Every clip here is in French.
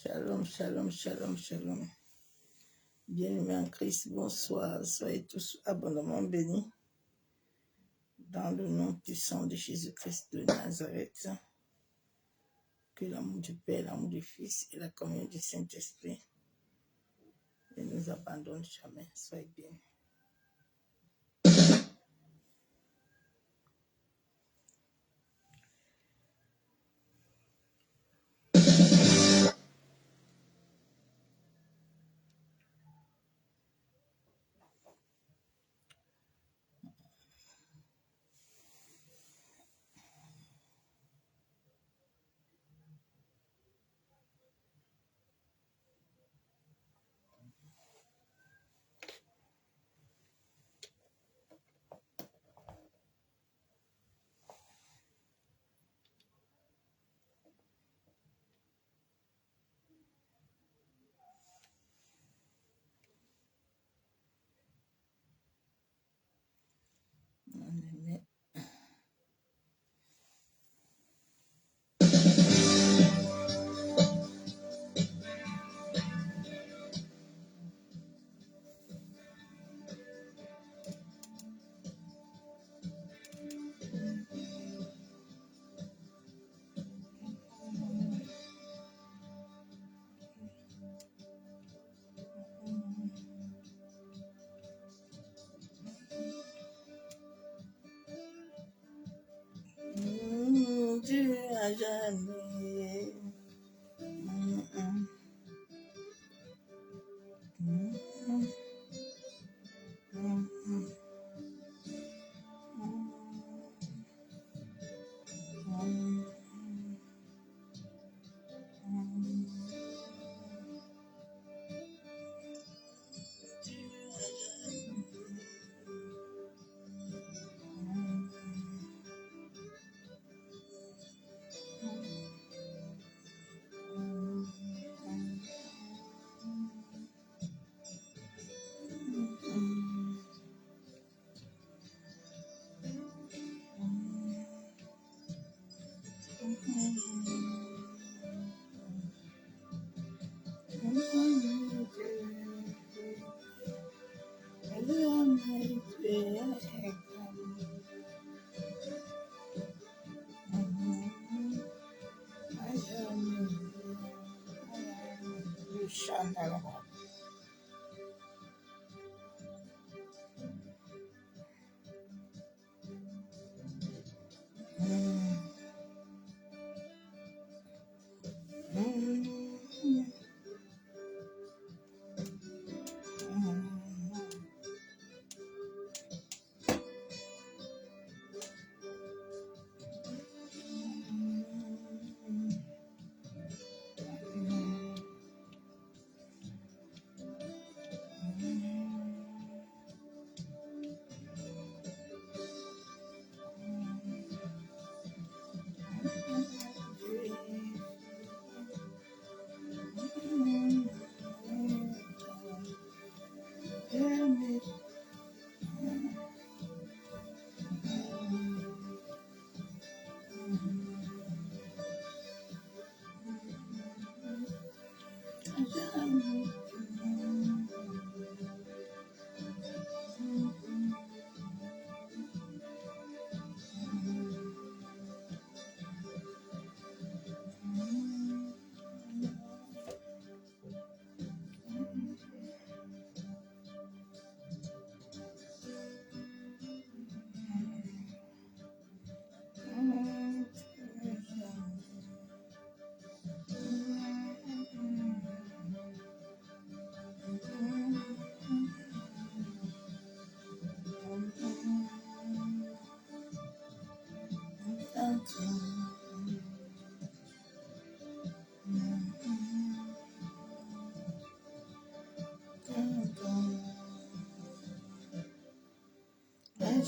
Shalom, shalom, shalom, shalom. Bien-aimés en Christ, bonsoir. Soyez tous abondamment bénis dans le nom puissant de Jésus-Christ de Nazareth. Que l'amour du Père, l'amour du Fils et la communion du Saint-Esprit ne nous abandonnent jamais. Soyez bien. Amen. Dieu à jamais.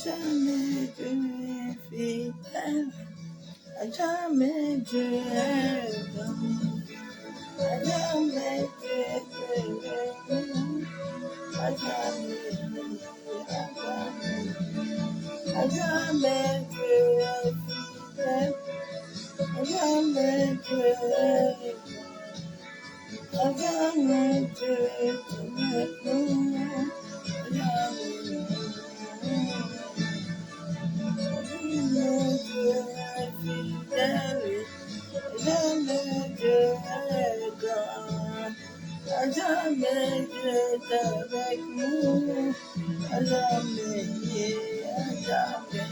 Jamais Dieu est fidèle, jamais Dieu est bon, jamais Dieu est fidèle, jamais Dieu est fidèle, jamais Dieu est bon. à jamais Dieu est avec nous, à jamais Dieu est fidèle, à jamais Dieu est grand, à jamais Dieu est avec nous, à jamais, à jamais.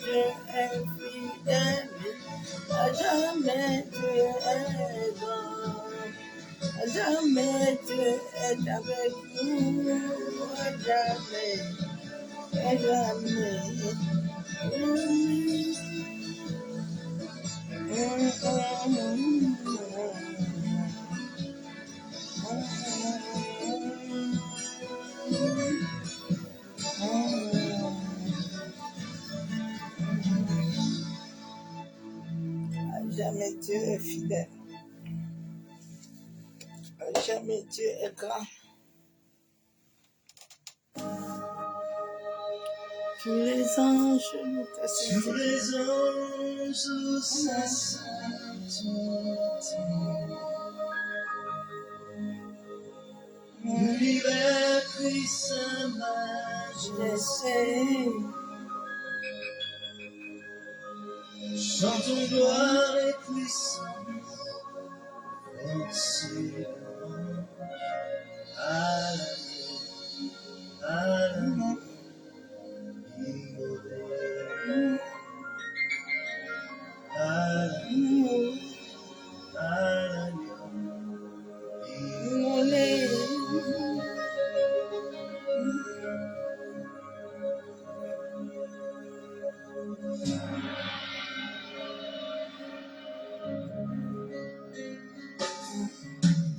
Dieu est fidèle, à jamais Dieu est grand, à jamais Dieu est avec nous, à jamais, à jamais. À jamais Dieu est fidèle, à jamais Dieu est grand. Tous les anges nous t'assistent. Tous les anges s'assentent. L'univers crie sa majesté. Chantons gloire et puissance. Force et louange à l'agneau.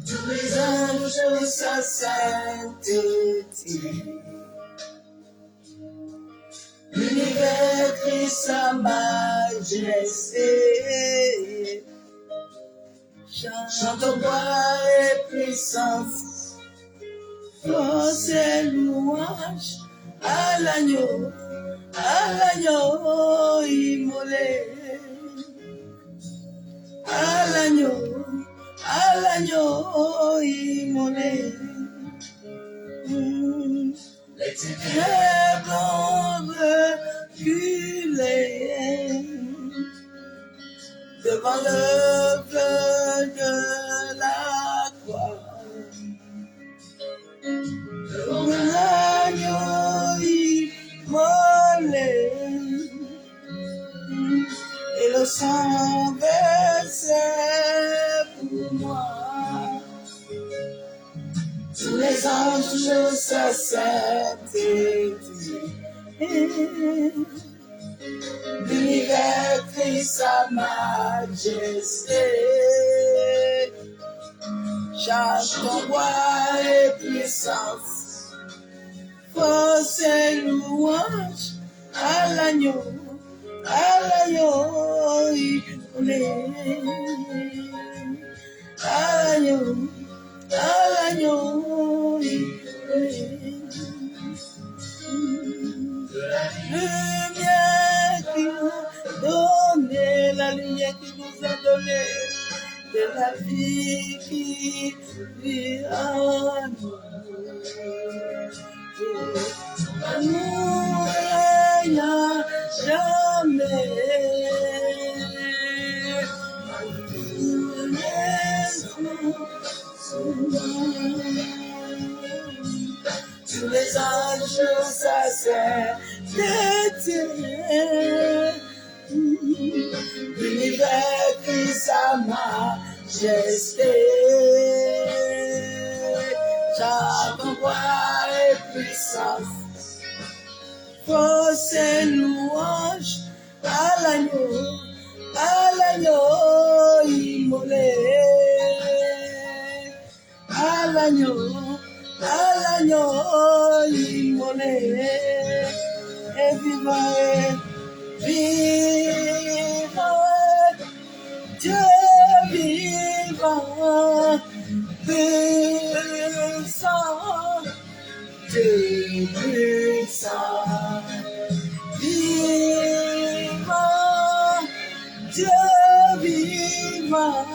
Tous les anges sa sainteté. L'univers crie sa majesté. Chantons gloire et puissance, force et louange à l'agneau immolé. À l'agneau immolé. Les ténèbres ont reculé devant l'œuvre de la croix. Devant l'agneau immolé et le sang versé pour moi. Tous les anges s'acceptent. L'univers crie sa majesté. Chantons gloire et puissance, force et louange à l'agneau immolé. À l'agneau immolé. Lumière qui nous a donné, la lumière qui nous a donné, de la vie qui vit en nous. L'amour règne à jamais. Tous les anges s'acceptent. L'univers crie sa majesté. Chantons gloire et puissance, force et louange à l'agneau immolé. À l'agneau immolé. Et vivant, Dieu vivant, puissant, Dieu puissant, vivant, Dieu vivant,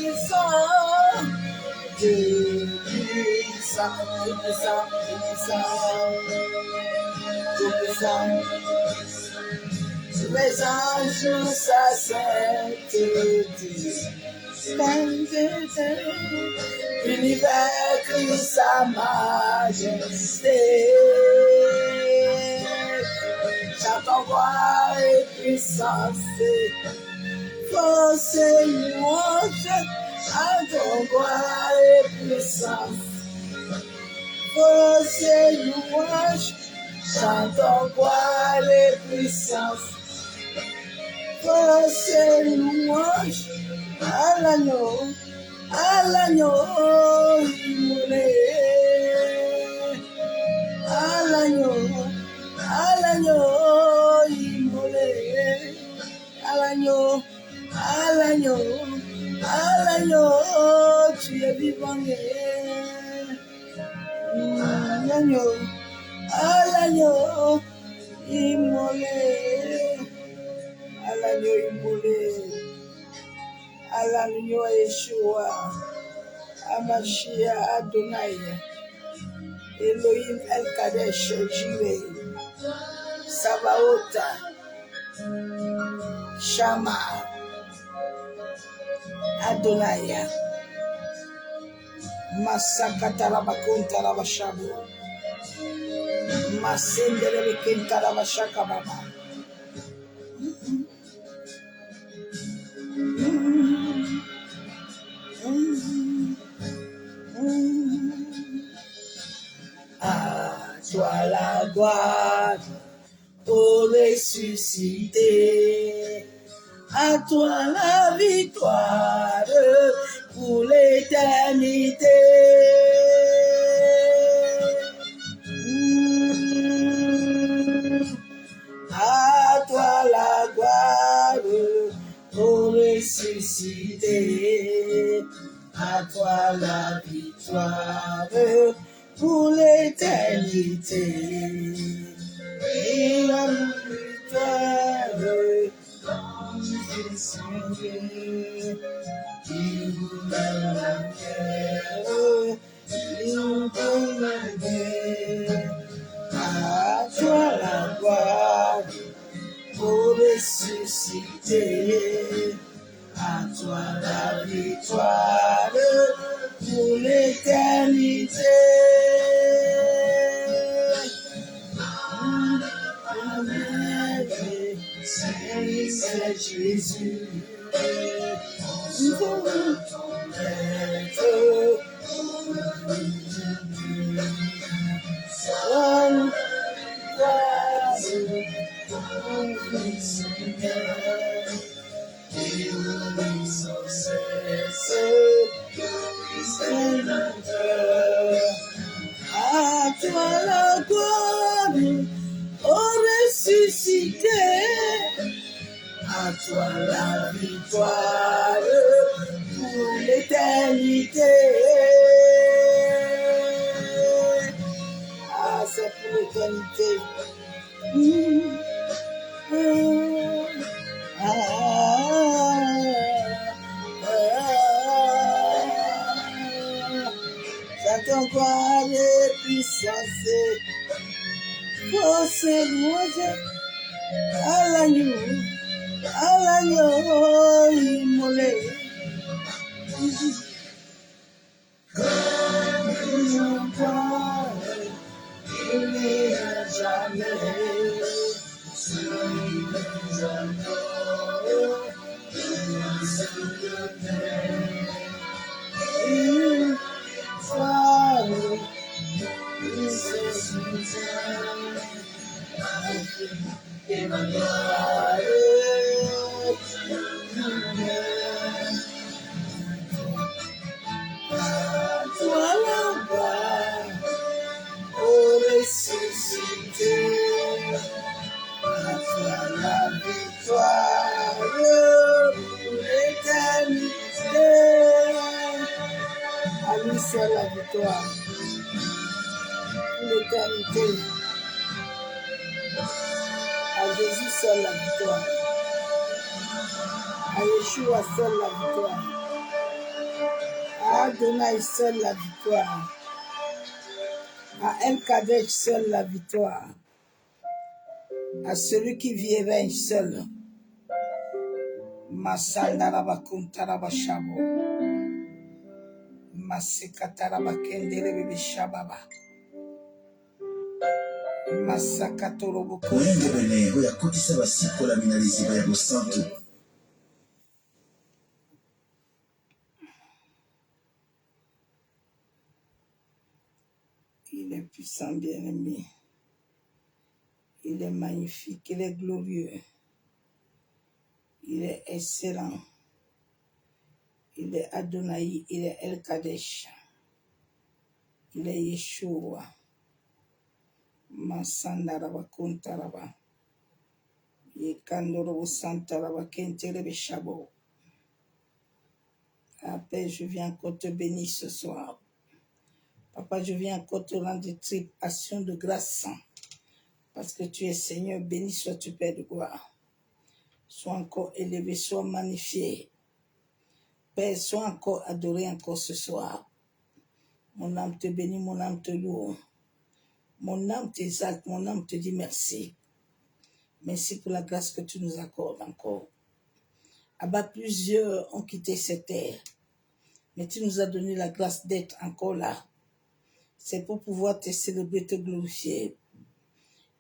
puissant, Dieu puissant, Dieu puissant, Dieu puissant, Dieu puissant. Les anges, sa sainteté, l'univers crie sa majesté. Chantons gloire et puissance, force et louange, chantons gloire et puissance, force et louange, chantons gloire et puissance, force et louange, à l'agneau immolé, à l'agneau immolé, à l'agneau, tu es vivant, l'agneau, à l'agneau immolé, à l'agneau immolé, à l'agneau Yeshua, à Mashiach Adonai, Elohim El Kadesh Jireh, Sabaoth, Shama, Adonai, Masakata Rabakunta Rabashabu, Masendere Bekenta Rabashaka Baba. À toi la gloire, ô ressuscité, à toi la victoire pour l'éternité. À toi la gloire, ô ressuscité, à toi la victoire pour l'éternité. Et la victoire qui vous donne la terre, qui vous donne la terre. À toi la gloire pour ressusciter, à toi la victoire pour l'éternité. C'est Jésus, nous voulons être seul, à toi la gloire, ô ressuscité, à toi la victoire pour l'éternité. Ah, c'est pour l'éternité. Chantons gloire et puissance, force et louange à l'agneau immolé. Il n'est jamais c'est la victoire pour l'éternité. À Jésus, c'est la victoire. À Yeshua seule la victoire. À Adonai seule la victoire. À El Kadesh seule la victoire. À celui qui vit et règne seul. Masandarabakun-tarabashabo. Masekatarabakenderebebeshababa. Masakatoroboku. Il est puissant, bien-aimé. Il est magnifique, il est glorieux. Il est excellent. Il est Adonai, il est El Kadesh. Il est Yeshua. Masandarabakun-taraba. Yekandorobo-santaraba-kentelebe-shabo. Père, je viens encore te bénir ce soir. Papa, je viens encore te rendre des triples actions de grâce. Parce que tu es Seigneur, béni sois-tu Père de gloire. Sois encore élevé, sois magnifié. Père, sois encore adoré encore ce soir. Mon âme te bénit, mon âme te loue. Mon âme t'exalte, mon âme te dit merci. Merci pour la grâce que tu nous accordes encore. Abba, plusieurs ont quitté cette terre. Mais tu nous as donné la grâce d'être encore là. C'est pour pouvoir te célébrer, te glorifier,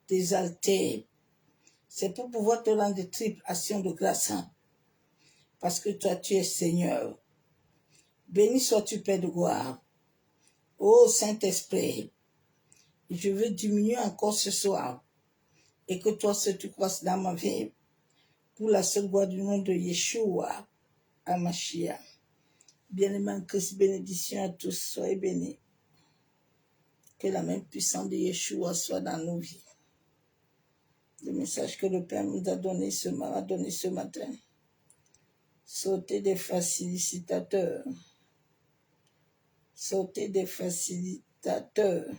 t'exalter. C'est pour pouvoir te rendre des triples actions de grâce. Parce que toi, tu es Seigneur. Béni sois-tu, Père de gloire. Ô Saint-Esprit, je veux diminuer encore ce soir. Et que toi seul tu croisses dans ma vie. Pour la seule gloire du nom de Yeshua, Amashia. Bien-aimé en Christ, bénédiction à tous. Soyez bénis. Que la même puissance de Yeshua soit dans nos vies. Le message que le Père nous a donné ce matin. Sauter des facilitateurs. Sauter des facilitateurs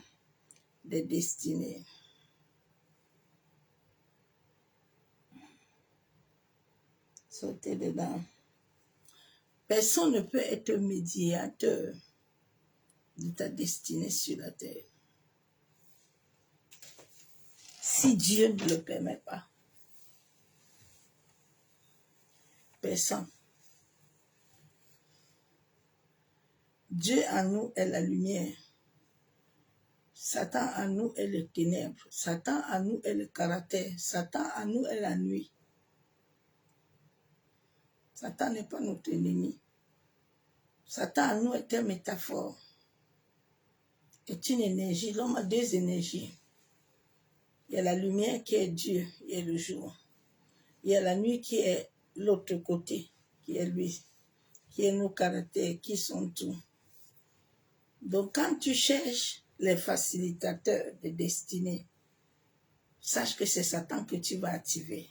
des destinées. Sauter dedans. Personne ne peut être médiateur de ta destinée sur la terre. Si Dieu ne le permet pas. Personne. Dieu en nous est la lumière. Satan en nous est les ténèbres. Satan en nous est le caractère. Satan en nous est la nuit. Satan n'est pas notre ennemi. Satan en nous est une métaphore. C'est une énergie. L'homme a deux énergies. Il y a la lumière qui est Dieu, il y a le jour. Il y a la nuit qui est l'autre côté, qui est lui, qui est nos caractères, qui sont tout. Donc quand tu cherches les facilitateurs de destinée, sache que c'est Satan que tu vas activer.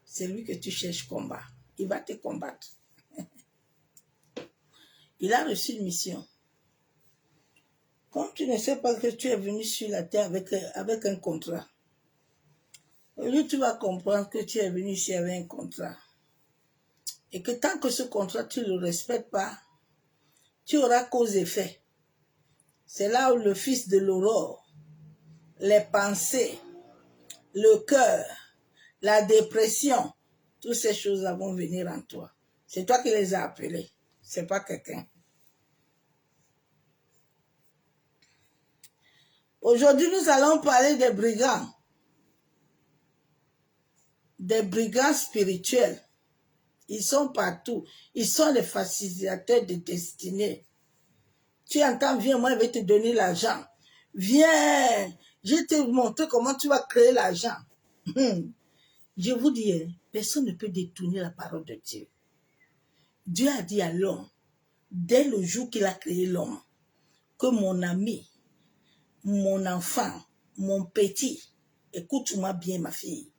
C'est lui que tu cherches combat. Il va te combattre. Il a reçu une mission. Comme tu ne sais pas que tu es venu sur la terre avec un contrat, lui, tu vas comprendre que tu es venu ici avec un contrat. Et que tant que ce contrat, tu ne le respectes pas, tu auras cause et effet. C'est là où le fils de l'aurore, les pensées, le cœur, la dépression, toutes ces choses vont venir en toi. C'est toi qui les as appelées, c'est pas quelqu'un. Aujourd'hui, nous allons parler des brigands spirituels. Ils sont partout. Ils sont les facilitateurs de destinée. Tu entends, viens, moi, je vais te donner l'argent. Viens, je vais te montrer comment tu vas créer l'argent. Je vous dis, personne ne peut détourner la parole de Dieu. Dieu a dit à l'homme, dès le jour qu'il a créé l'homme, que mon ami, mon enfant, mon petit, écoute-moi bien ma fille,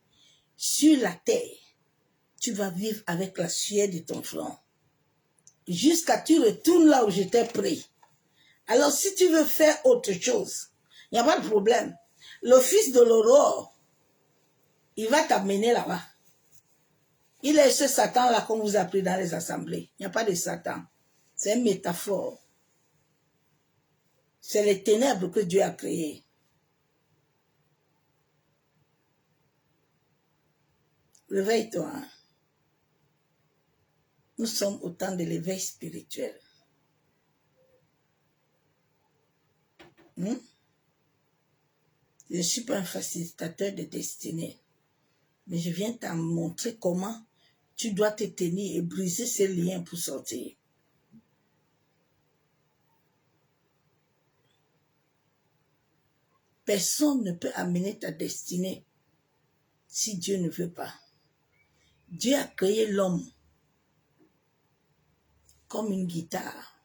sur la terre, tu vas vivre avec la sueur de ton front. Jusqu'à ce que tu retournes là où je t'ai pris. Alors si tu veux faire autre chose, il n'y a pas de problème. Le fils de l'aurore, il va t'amener là-bas. Il est ce Satan-là qu'on vous appelle dans les assemblées. Il n'y a pas de Satan. C'est une métaphore. C'est les ténèbres que Dieu a créées. Réveille-toi. Nous sommes au temps de l'éveil spirituel. Je ne suis pas un facilitateur de destinée. Mais je viens t'en montrer comment tu dois te tenir et briser ces liens pour sortir. Personne ne peut amener ta destinée si Dieu ne veut pas. Dieu a créé l'homme comme une guitare.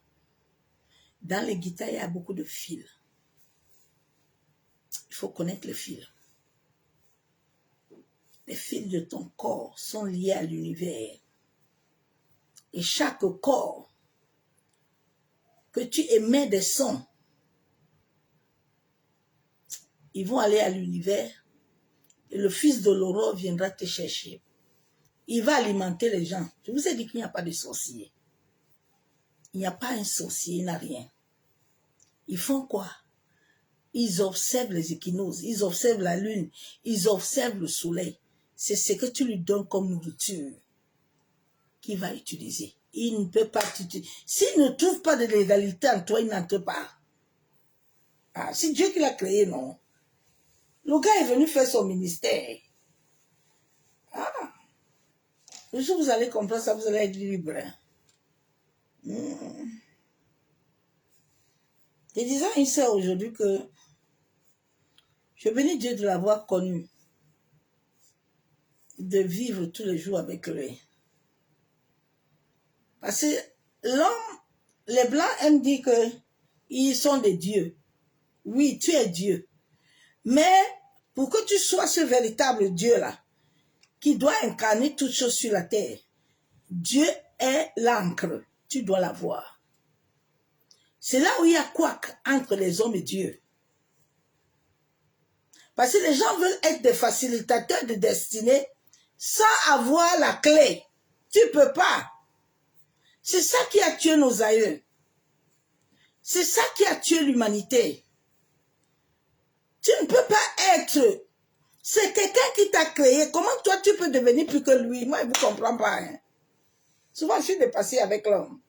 Dans les guitares, il y a beaucoup de fils. Il faut connaître les fils. Les fils de ton corps sont liés à l'univers. Et chaque corps que tu émets des sons, ils vont aller à l'univers et le fils de l'aurore viendra te chercher. Il va alimenter les gens. Je vous ai dit qu'il n'y a pas de sorcier. Il n'y a pas un sorcier, il n'a rien. Ils font quoi? Ils observent les équinoxes, ils observent la lune, ils observent le soleil. C'est ce que tu lui donnes comme nourriture qu'il va utiliser. Il ne peut pas t'utiliser. S'il ne trouve pas de légalité en toi, il n'entre pas. Ah, c'est Dieu qui l'a créé, non? Le gars est venu faire son ministère. Ah, le jour où vous allez comprendre ça, vous allez être libre. Je disais à une sœur aujourd'hui que je bénis Dieu de l'avoir connu, de vivre tous les jours avec lui. Parce que l'homme, les Blancs aiment dire qu'ils sont des dieux. Oui, tu es Dieu. Mais pour que tu sois ce véritable Dieu-là, qui doit incarner toutes choses sur la terre, Dieu est l'encre. Tu dois la voir. C'est là où il y a couac entre les hommes et Dieu. Parce que les gens veulent être des facilitateurs de destinée sans avoir la clé. Tu ne peux pas. C'est ça qui a tué nos aïeux. C'est ça qui a tué l'humanité. Tu ne peux pas être... C'est quelqu'un qui t'a créé. Comment toi tu peux devenir plus que lui? Moi, je ne vous comprends pas. Hein? Souvent, je suis dépassée avec l'homme.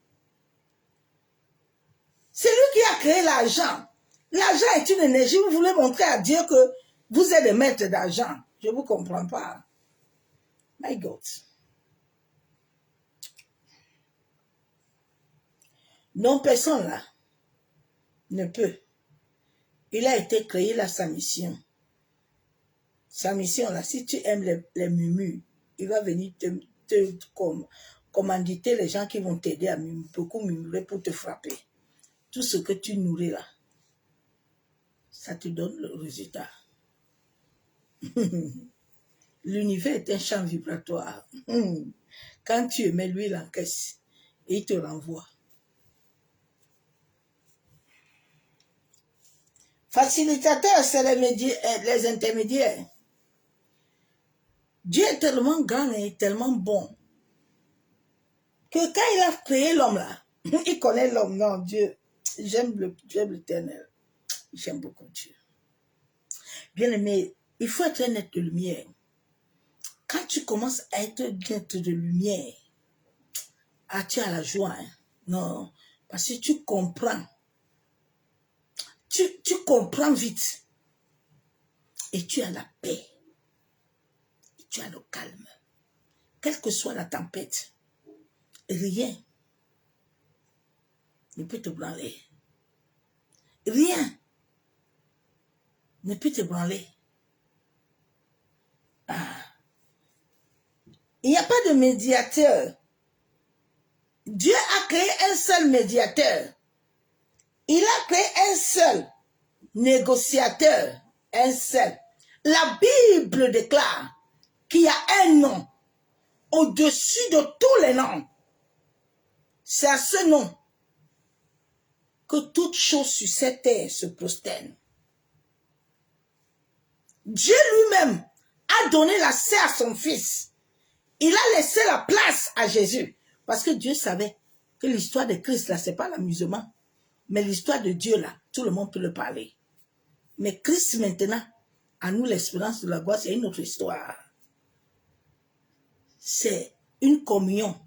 C'est lui qui a créé l'argent. L'argent est une énergie. Vous voulez montrer à Dieu que vous êtes des maîtres d'argent. Je ne vous comprends pas. My God. Non, personne là ne peut. Il a été créé là, sa mission. Sa mission là, si tu aimes les murmures, il va venir te commanditer les gens qui vont t'aider à beaucoup murmurer pour te frapper. Tout ce que tu nourris là, ça te donne le résultat. L'univers est un champ vibratoire. Quand tu émets, lui, il encaisse et il te renvoie. Facilitateur, c'est les intermédiaires. Dieu est tellement grand et tellement bon que quand il a créé l'homme là, il connaît l'homme. Non, Dieu, j'aime l'Éternel. J'aime beaucoup Dieu. Bien aimé, il faut être un être de lumière. Quand tu commences à être un être de lumière, tu as la joie. Hein? Non, parce que tu comprends. Tu comprends vite. Et tu as la paix. Et tu as le calme. Quelle que soit la tempête, rien ne peut te branler. Rien ne peut te branler. Il n'y a pas de médiateur. Dieu a créé un seul médiateur. Il a créé un seul négociateur. Un seul. La Bible déclare qu'il y a un nom au-dessus de tous les noms. C'est à ce nom que toute chose sur cette terre se prosterne. Dieu lui-même a donné l'accès à son fils. Il a laissé la place à Jésus. Parce que Dieu savait que l'histoire de Christ, là, ce n'est pas l'amusement. Mais l'histoire de Dieu, là, tout le monde peut le parler. Mais Christ, maintenant, à nous, l'espérance de la gloire, c'est une autre histoire. C'est une communion.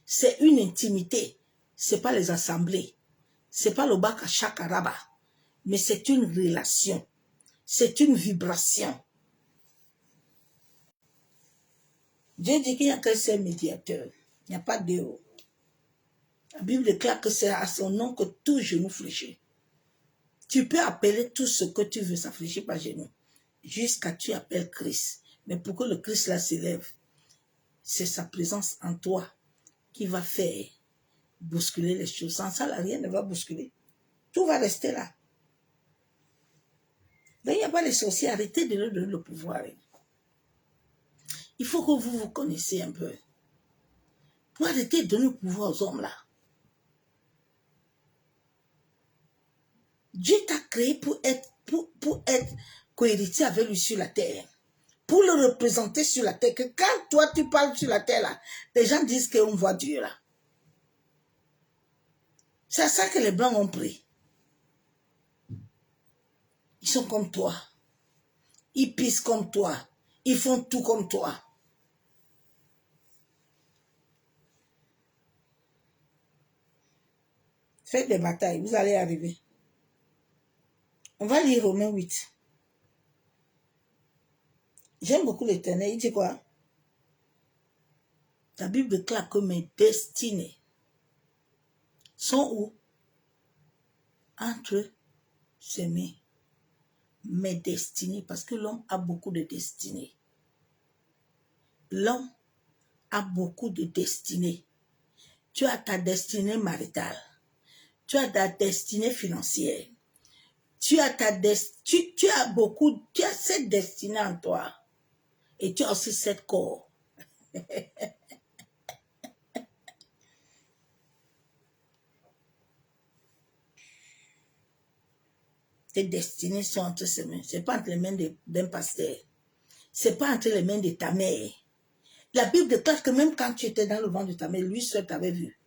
C'est une intimité. Ce n'est pas les assemblées. Ce n'est pas le bac à chakaraba. Mais c'est une relation. C'est une vibration. Dieu dit qu'il n'y a qu'un seul médiateur. Il n'y a pas deux. La Bible déclare que c'est à son nom que tout genou fléchit. Tu peux appeler tout ce que tu veux, ça fléchit par genou. Jusqu'à tu appelles Christ. Mais pour que le Christ là s'élève, c'est sa présence en toi qui va faire bousculer les choses. Sans ça, là, rien ne va bousculer. Tout va rester là. Donc, il n'y a pas les sorciers. Arrêtez de leur donner le pouvoir. Il faut que vous vous connaissiez un peu. Pour arrêter de donner le pouvoir aux hommes là. Dieu t'a créé pour être cohéritier avec lui sur la terre. Pour le représenter sur la terre. Que quand toi tu parles sur la terre là, les gens disent qu'on voit Dieu là. C'est à ça que les Blancs ont pris. Ils sont comme toi. Ils pissent comme toi. Ils font tout comme toi. Faites des batailles, vous allez arriver. On va lire Romains 8. J'aime beaucoup l'Éternel. Il dit quoi? La Bible déclare que mes destinées sont où? Entre ses mains. Mes destinées, parce que l'homme a beaucoup de destinées. L'homme a beaucoup de destinées. Tu as ta destinée maritale. Tu as ta destinée financière. Tu as tu as beaucoup, tu as cette destinée en toi. Et tu as aussi cette corps. Tes destinées sont entre ses mains. Ce n'est pas entre les mains d'un pasteur. Ce n'est pas entre les mains de ta mère. La Bible déclare que même quand tu étais dans le ventre de ta mère, lui seul t'avait vu.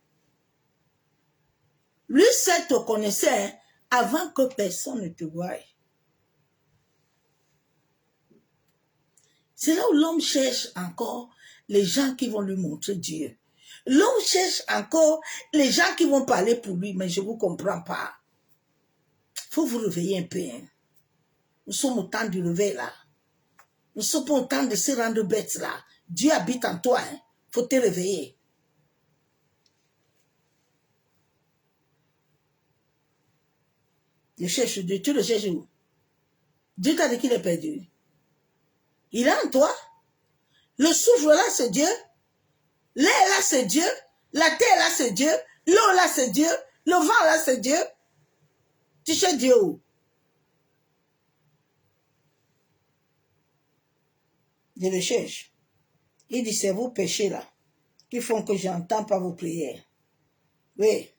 Lui seul te connaissait avant que personne ne te voie. C'est là où l'homme cherche encore les gens qui vont lui montrer Dieu. L'homme cherche encore les gens qui vont parler pour lui, mais je ne vous comprends pas. Il faut vous réveiller un peu. Hein. Nous sommes au temps du réveil là. Nous sommes pas au temps de se rendre bêtes là. Dieu habite en toi. Il faut te réveiller. Je cherche Dieu. Tu le cherches où? Dieu t'a dit qu'il est perdu. Il est en toi. Le souffle là, c'est Dieu. L'air là, c'est Dieu. La terre là, c'est Dieu. L'eau là, c'est Dieu. Le vent là, c'est Dieu. Tu cherches Dieu où? Je le cherche. Il dit, c'est vos péchés là qui font que je n'entends pas vos prières. Oui.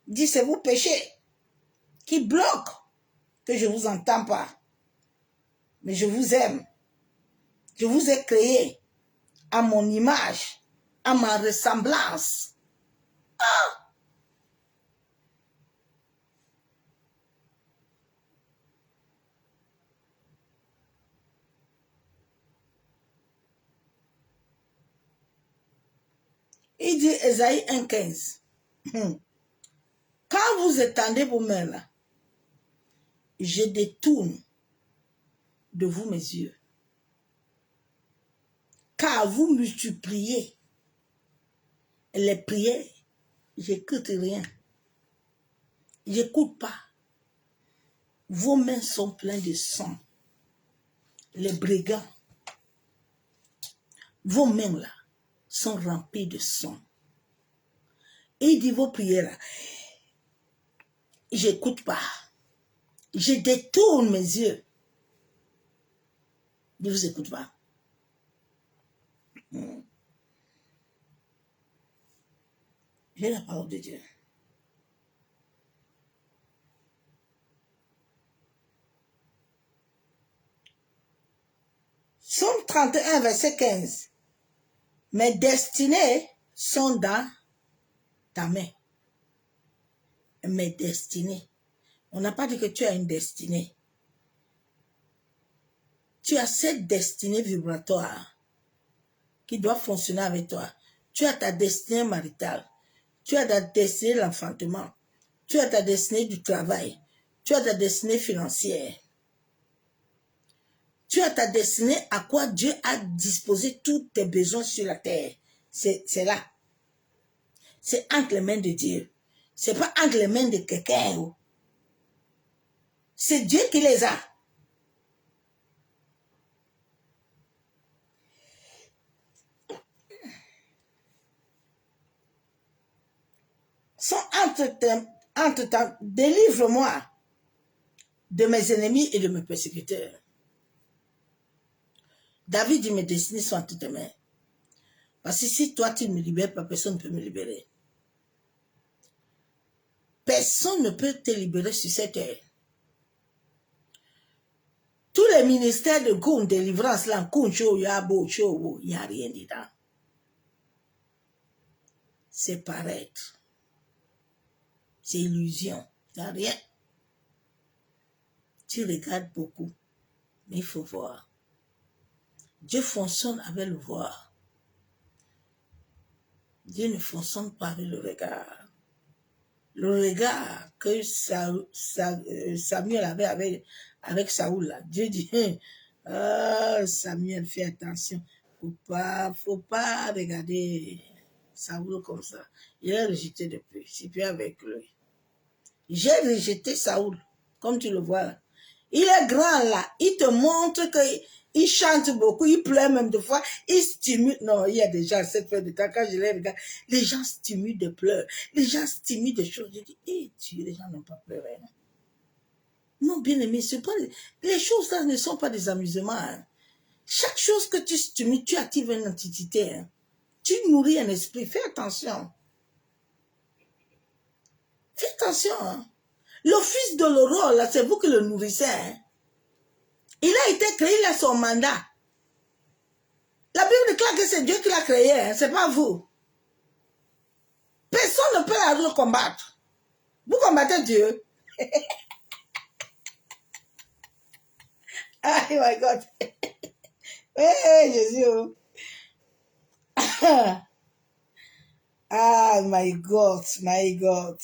Il dit, c'est vos péchés qui bloquent que je ne vous entends pas. Mais je vous aime. Je vous ai créé à mon image, à ma ressemblance. Ah! Il dit, Ésaïe 1,15. Quand vous étendez vos mains là, je détourne de vous mes yeux. Car vous multipliez les prières, j'écoute rien. J'écoute pas. Vos mains sont pleines de sang. Les brigands. Vos mains là sont remplies de sang. Et il dit vos prières là, j'écoute pas. Je détourne mes yeux. Je ne vous écoute pas. J'ai la parole de Dieu. Somme 31, verset 15. Mes destinées sont dans ta main. Mes destinées. On n'a pas dit que tu as une destinée. Tu as cette destinée vibratoire qui doit fonctionner avec toi. Tu as ta destinée maritale. Tu as ta destinée de l'enfantement. Tu as ta destinée du travail. Tu as ta destinée financière. Tu as ta destinée à quoi Dieu a disposé tous tes besoins sur la terre. C'est là. C'est entre les mains de Dieu. C'est pas entre les mains de quelqu'un. C'est Dieu qui les a. Sont entre ta, délivre-moi de mes ennemis et de mes persécuteurs. David dit, mes destinées sont entre tes mains. Parce que si toi, tu ne me libères pas, personne ne peut me libérer. Personne ne peut te libérer sur cette terre. Tous les ministères de Goun, délivrance, là, il n'y a rien dedans. C'est paraître. C'est illusion. Il n'y a rien. Tu regardes beaucoup, mais il faut voir. Dieu fonctionne avec le voir. Dieu ne fonctionne pas avec le regard. Le regard que Samuel avait avec Saoul, là. Dieu dit, Samuel, fais attention. Faut pas regarder Saoul comme ça. Il a rejeté depuis. C'est plus avec lui. J'ai rejeté Saoul, comme tu le vois là. Il est grand là. Il te montre qu'il chante beaucoup, il pleure même des fois. Il stimule. Non, il y a des gens, cette fois de temps, quand je les regarde, les gens stimulent des pleurs. Les gens stimulent des choses. Je dis, Dieu, les gens n'ont pas pleuré. Non, bien aimé, les choses là ne sont pas des amusements. Hein. Chaque chose que tu stimules, tu actives une entité. Hein. Tu nourris un esprit. Fais attention. Fais attention. Hein. Le fils de l'aurore, là, c'est vous qui le nourrissez. Hein. Il a été créé, il a son mandat. La Bible déclare que c'est Dieu qui l'a créé, hein, c'est pas vous. Personne ne peut le combattre. Vous combattez Dieu. Oh my God. Hey, Jésus. Ah, my God, my God.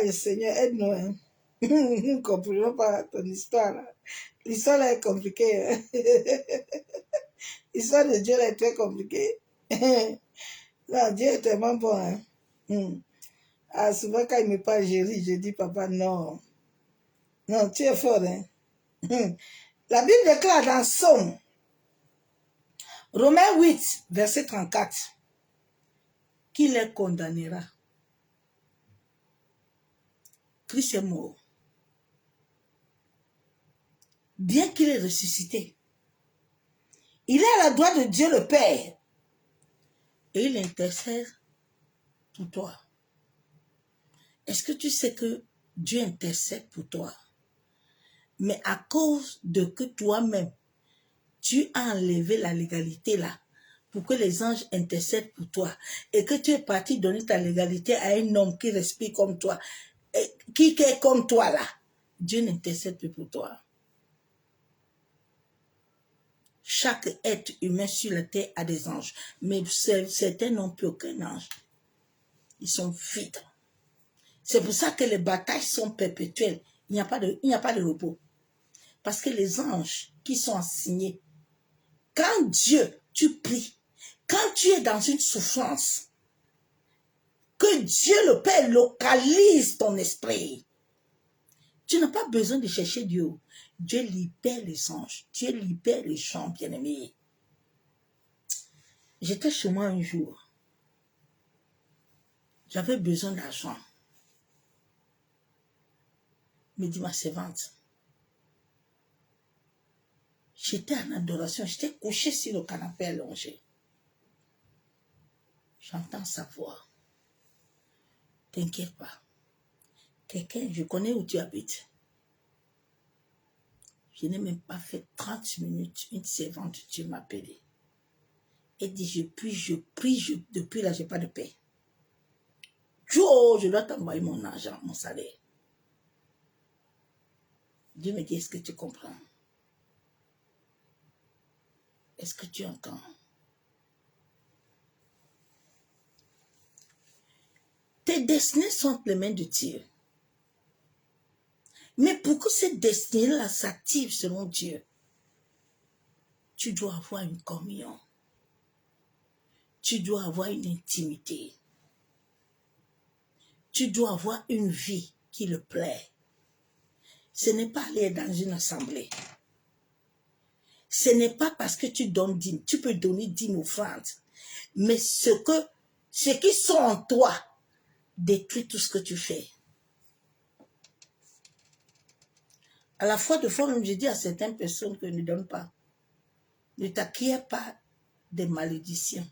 Le Seigneur, aide-nous. Hein. Nous ne comprenons pas ton histoire. L'histoire là est compliquée. Hein. L'histoire de Dieu là est très compliquée. Non, Dieu est tellement bon. Hein. Ah, souvent quand il me parle, je dis, papa, non. Non, tu es fort. Hein. La Bible déclare dans Somme, Romains 8, verset 34, qu'il les condamnera. Christ est mort. Bien qu'il est ressuscité, il est à la droite de Dieu le Père. Et il intercède pour toi. Est-ce que tu sais que Dieu intercède pour toi? Mais à cause de que toi-même, tu as enlevé la légalité là, pour que les anges intercèdent pour toi, et que tu es parti donner ta légalité à un homme qui respire comme toi, qui est comme toi là, Dieu n'intercède plus pour toi. Chaque être humain sur la terre a des anges, mais certains n'ont plus aucun ange. Ils sont vides. C'est pour ça que les batailles sont perpétuelles. Il n'y a pas de repos. Parce que les anges qui sont assignés, quand Dieu, tu pries, quand tu es dans une souffrance, que Dieu le Père localise ton esprit, tu n'as pas besoin de chercher Dieu. Dieu libère les anges. Dieu libère les gens, bien-aimés. J'étais chez moi un jour. J'avais besoin d'argent. Me dit ma servante. J'étais en adoration. J'étais couché sur le canapé allongé. J'entends sa voix. T'inquiète pas. Quelqu'un, je connais où tu habites. Je n'ai même pas fait 30 minutes. Une servante de Dieu m'a appelé. Elle dit, je prie, depuis là, je n'ai pas de paix. Je dois t'envoyer mon argent, mon salaire. Dieu me dit, est-ce que tu comprends? Est-ce que tu entends? Tes destinées sont entre les mains de Dieu. Mais pour que cette destinée-là s'active selon Dieu, tu dois avoir une communion. Tu dois avoir une intimité. Tu dois avoir une vie qui le plaît. Ce n'est pas aller dans une assemblée. Ce n'est pas parce que tu donnes 10, tu peux donner 10 offrandes. Mais ce qui sont en toi détruit tout ce que tu fais. À la fois de fois, même je dis à certaines personnes que ne donne pas. Ne t'acquiert pas des malédictions.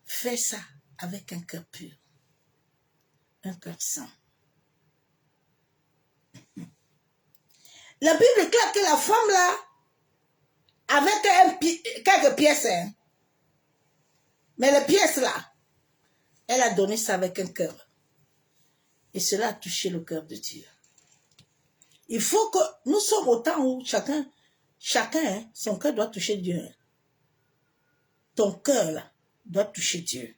Fais ça avec un cœur pur. Un cœur saint. La Bible déclare que la femme là, avec quelques pièces, hein. Mais les pièces là, elle a donné ça avec un cœur. Et cela a touché le cœur de Dieu. Il faut que nous sommes au temps où chacun, hein, son cœur doit toucher Dieu. Hein. Ton cœur là, doit toucher Dieu.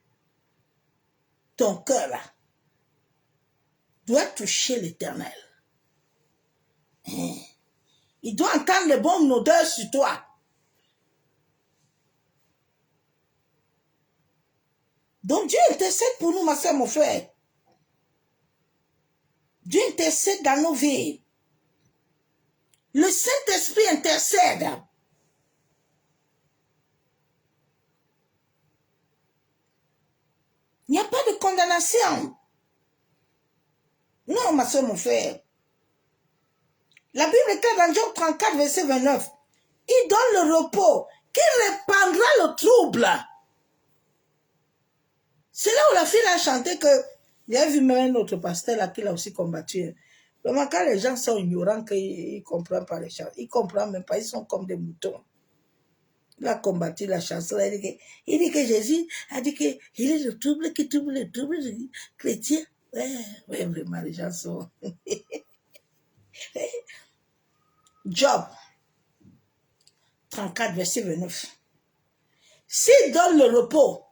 Ton cœur là, doit toucher l'Éternel. Hein. Il doit entendre les bonnes odeurs sur toi. Donc Dieu intercède pour nous, ma soeur, mon frère. Dieu intercède dans nos vies. Le Saint-Esprit intercède. Il n'y a pas de condamnation. Non, ma soeur, mon frère. La Bible est dans Job 34, verset 29. Il donne le repos, qui répandra le trouble. C'est là où la fille a chanté que, il y a vu même un autre pasteur là qui l'a aussi combattu. Vraiment, quand les gens sont ignorants, qu'ils ne comprennent pas les chants, ils ne comprennent même pas, ils sont comme des moutons. Il a combattu la chanson, il dit que Jésus a dit qu'il est le trouble qui trouble les troubles chrétiens. Ouais, vraiment, les gens sont... Job 34, verset 29. S'il donne le repos,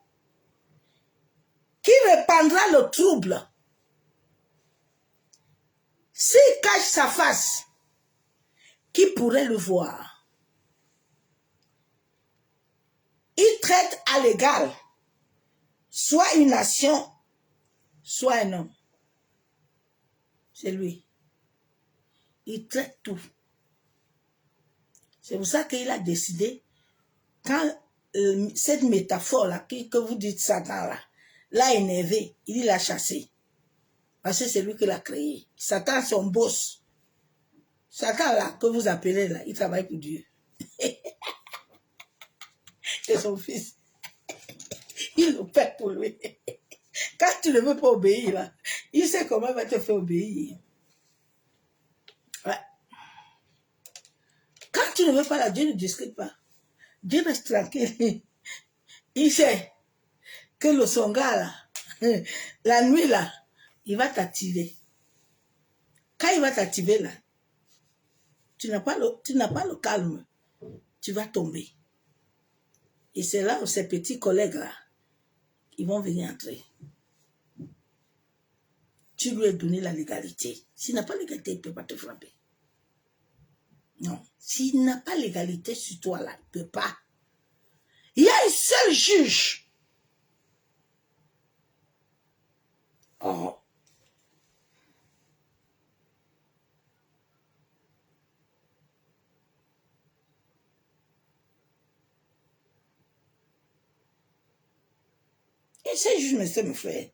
qui répandra le trouble? S'il cache sa face, qui pourrait le voir? Il traite à l'égal, soit une nation, soit un homme. C'est lui. Il traite tout. C'est pour ça qu'il a décidé, quand cette métaphore-là, que vous dites Satan là, l'a énervé, il l'a chassé. Parce que c'est lui qui l'a créé. Satan, son boss. Satan là, que vous appelez là, il travaille pour Dieu. C'est son fils. Il le fait pour lui. Quand tu ne veux pas obéir là, il sait comment il va te faire obéir. Ouais. Quand tu ne veux pas là, Dieu ne discute pas. Dieu reste tranquille. Il sait que le songa là, la nuit là, il va t'activer. Quand il va t'activer là, tu n'as pas le calme. Tu vas tomber. Et c'est là où ces petits collègues là, ils vont venir entrer. Tu lui as donné la légalité. S'il n'a pas l'égalité, il ne peut pas te frapper. Non. S'il n'a pas l'égalité sur toi là, il ne peut pas. Il y a un seul juge. Oh. Et ce juge, monsieur, mon frère.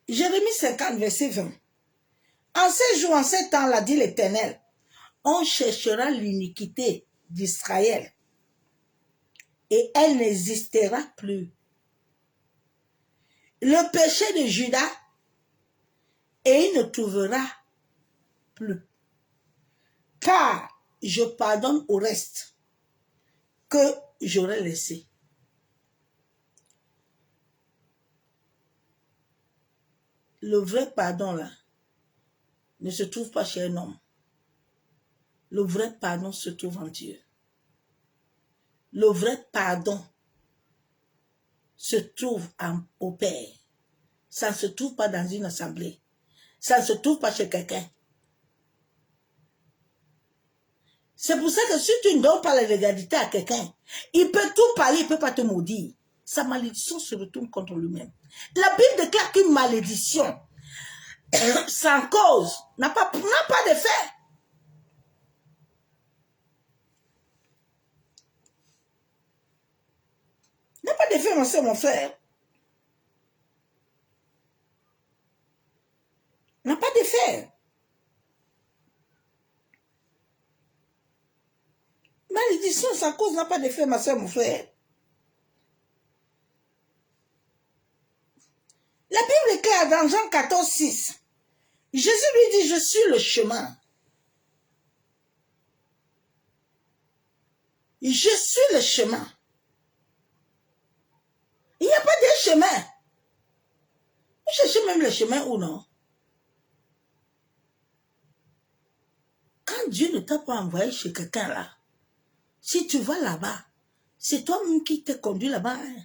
Jérémie 50, verset 20. En ces jours, en ces temps-là, dit l'Éternel, on cherchera l'iniquité d'Israël et elle n'existera plus. Le péché de Judas, et il ne trouvera plus. Car je pardonne au reste que j'aurais laissé. Le vrai pardon là ne se trouve pas chez un homme. Le vrai pardon se trouve en Dieu. Le vrai pardon se trouve au Père. Ça ne se trouve pas dans une assemblée. Ça ne se trouve pas chez quelqu'un. C'est pour ça que si tu ne donnes pas la légalité à quelqu'un, il peut tout parler, il ne peut pas te maudire. Sa malédiction se retourne contre lui-même. La Bible déclare qu'une malédiction sans cause n'a pas d'effet. N'a pas d'effet, mon soeur, mon frère. N'a pas d'effet. Malédiction sans cause n'a pas d'effet, ma soeur, mon frère. La Bible est claire dans Jean 14, 6. Jésus lui dit, je suis le chemin. Je suis le chemin. Il n'y a pas de chemin. Vous cherchez même le chemin ou non? Quand Dieu ne t'a pas envoyé chez quelqu'un là, si tu vas là-bas, c'est toi-même qui t'es conduit là-bas. Hein?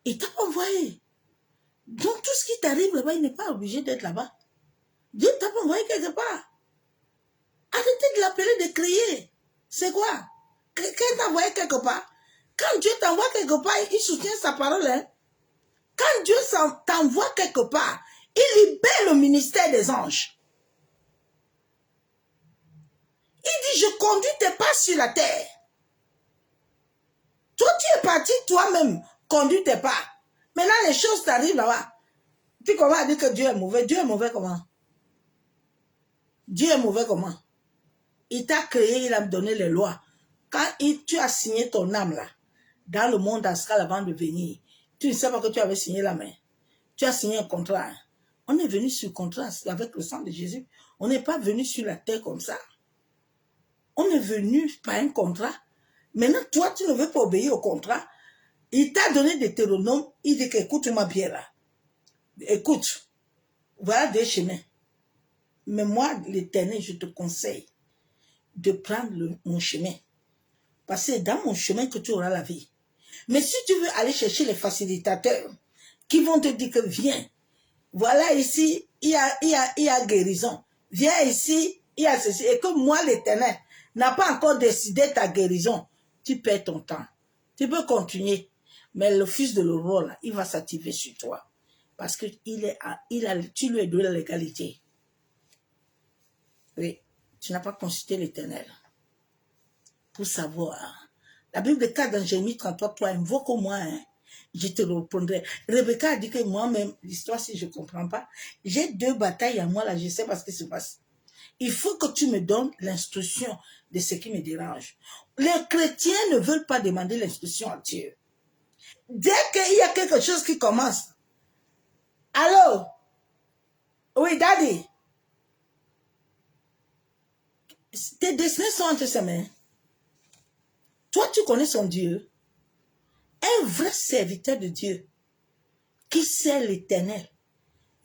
Il t'a pas envoyé. Donc tout ce qui t'arrive là-bas, il n'est pas obligé d'être là-bas. Dieu t'a pas envoyé quelque part. Arrêtez de l'appeler, de crier. C'est quoi? Quelqu'un t'a envoyé quelque part. Quand Dieu t'envoie quelque part, il soutient sa parole. Hein? Quand Dieu t'envoie quelque part, il libère le ministère des anges. Il dit, je conduis tes pas sur la terre. Toi, tu es parti toi-même, conduis tes pas. Maintenant, les choses t'arrivent là-bas. Tu commences à dire que Dieu est mauvais. Dieu est mauvais comment? Dieu est mauvais comment? Il t'a créé, il a donné les lois. Quand tu as signé ton âme là, dans le monde astral avant de venir, tu ne sais pas que tu avais signé la main. Tu as signé un contrat. Hein? On est venu sur contrat avec le sang de Jésus. On n'est pas venu sur la terre comme ça. On est venu par un contrat. Maintenant, toi, tu ne veux pas obéir au contrat. Il t'a donné des Deutéronomes. Il dit qu'écoute-moi bien là. Écoute, voilà des chemins. Mais moi, l'Éternel, je te conseille de prendre mon chemin. Parce que c'est dans mon chemin que tu auras la vie. Mais si tu veux aller chercher les facilitateurs qui vont te dire que viens, voilà ici, il y a guérison. Viens ici, il y a ceci. Et que moi, l'Éternel, n'a pas encore décidé ta guérison. Tu perds ton temps. Tu peux continuer. Mais le fils de l'aurore, là, il va s'activer sur toi. Parce que tu lui as donné la légalité. Oui, tu n'as pas consulté l'Éternel. Pour savoir. La Bible déclare dans Jérémie 33, 3, invoque-moi, hein, je te répondrai. Rebecca a dit que moi-même, l'histoire, si je ne comprends pas, j'ai 2 batailles à moi, là, je sais pas ce qui se passe. Il faut que tu me donnes l'instruction de ce qui me dérange. Les chrétiens ne veulent pas demander l'instruction à Dieu. Dès qu'il y a quelque chose qui commence, allô? Oui, daddy. Tes destinées sont entre ses mains. Toi, tu connais son Dieu. Un vrai serviteur de Dieu qui sert l'Éternel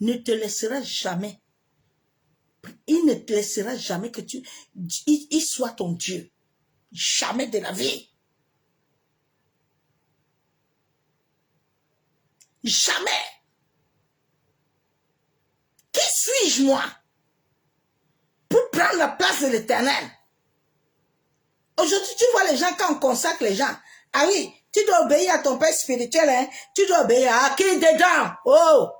ne te laissera jamais. Il ne te laissera jamais que il soit ton Dieu. Jamais de la vie. Jamais. Qui suis-je moi pour prendre la place de l'Éternel? Aujourd'hui, tu vois les gens quand on consacre les gens. Ah oui, tu dois obéir à ton père spirituel. Hein? Tu dois obéir à qui dedans? Oh!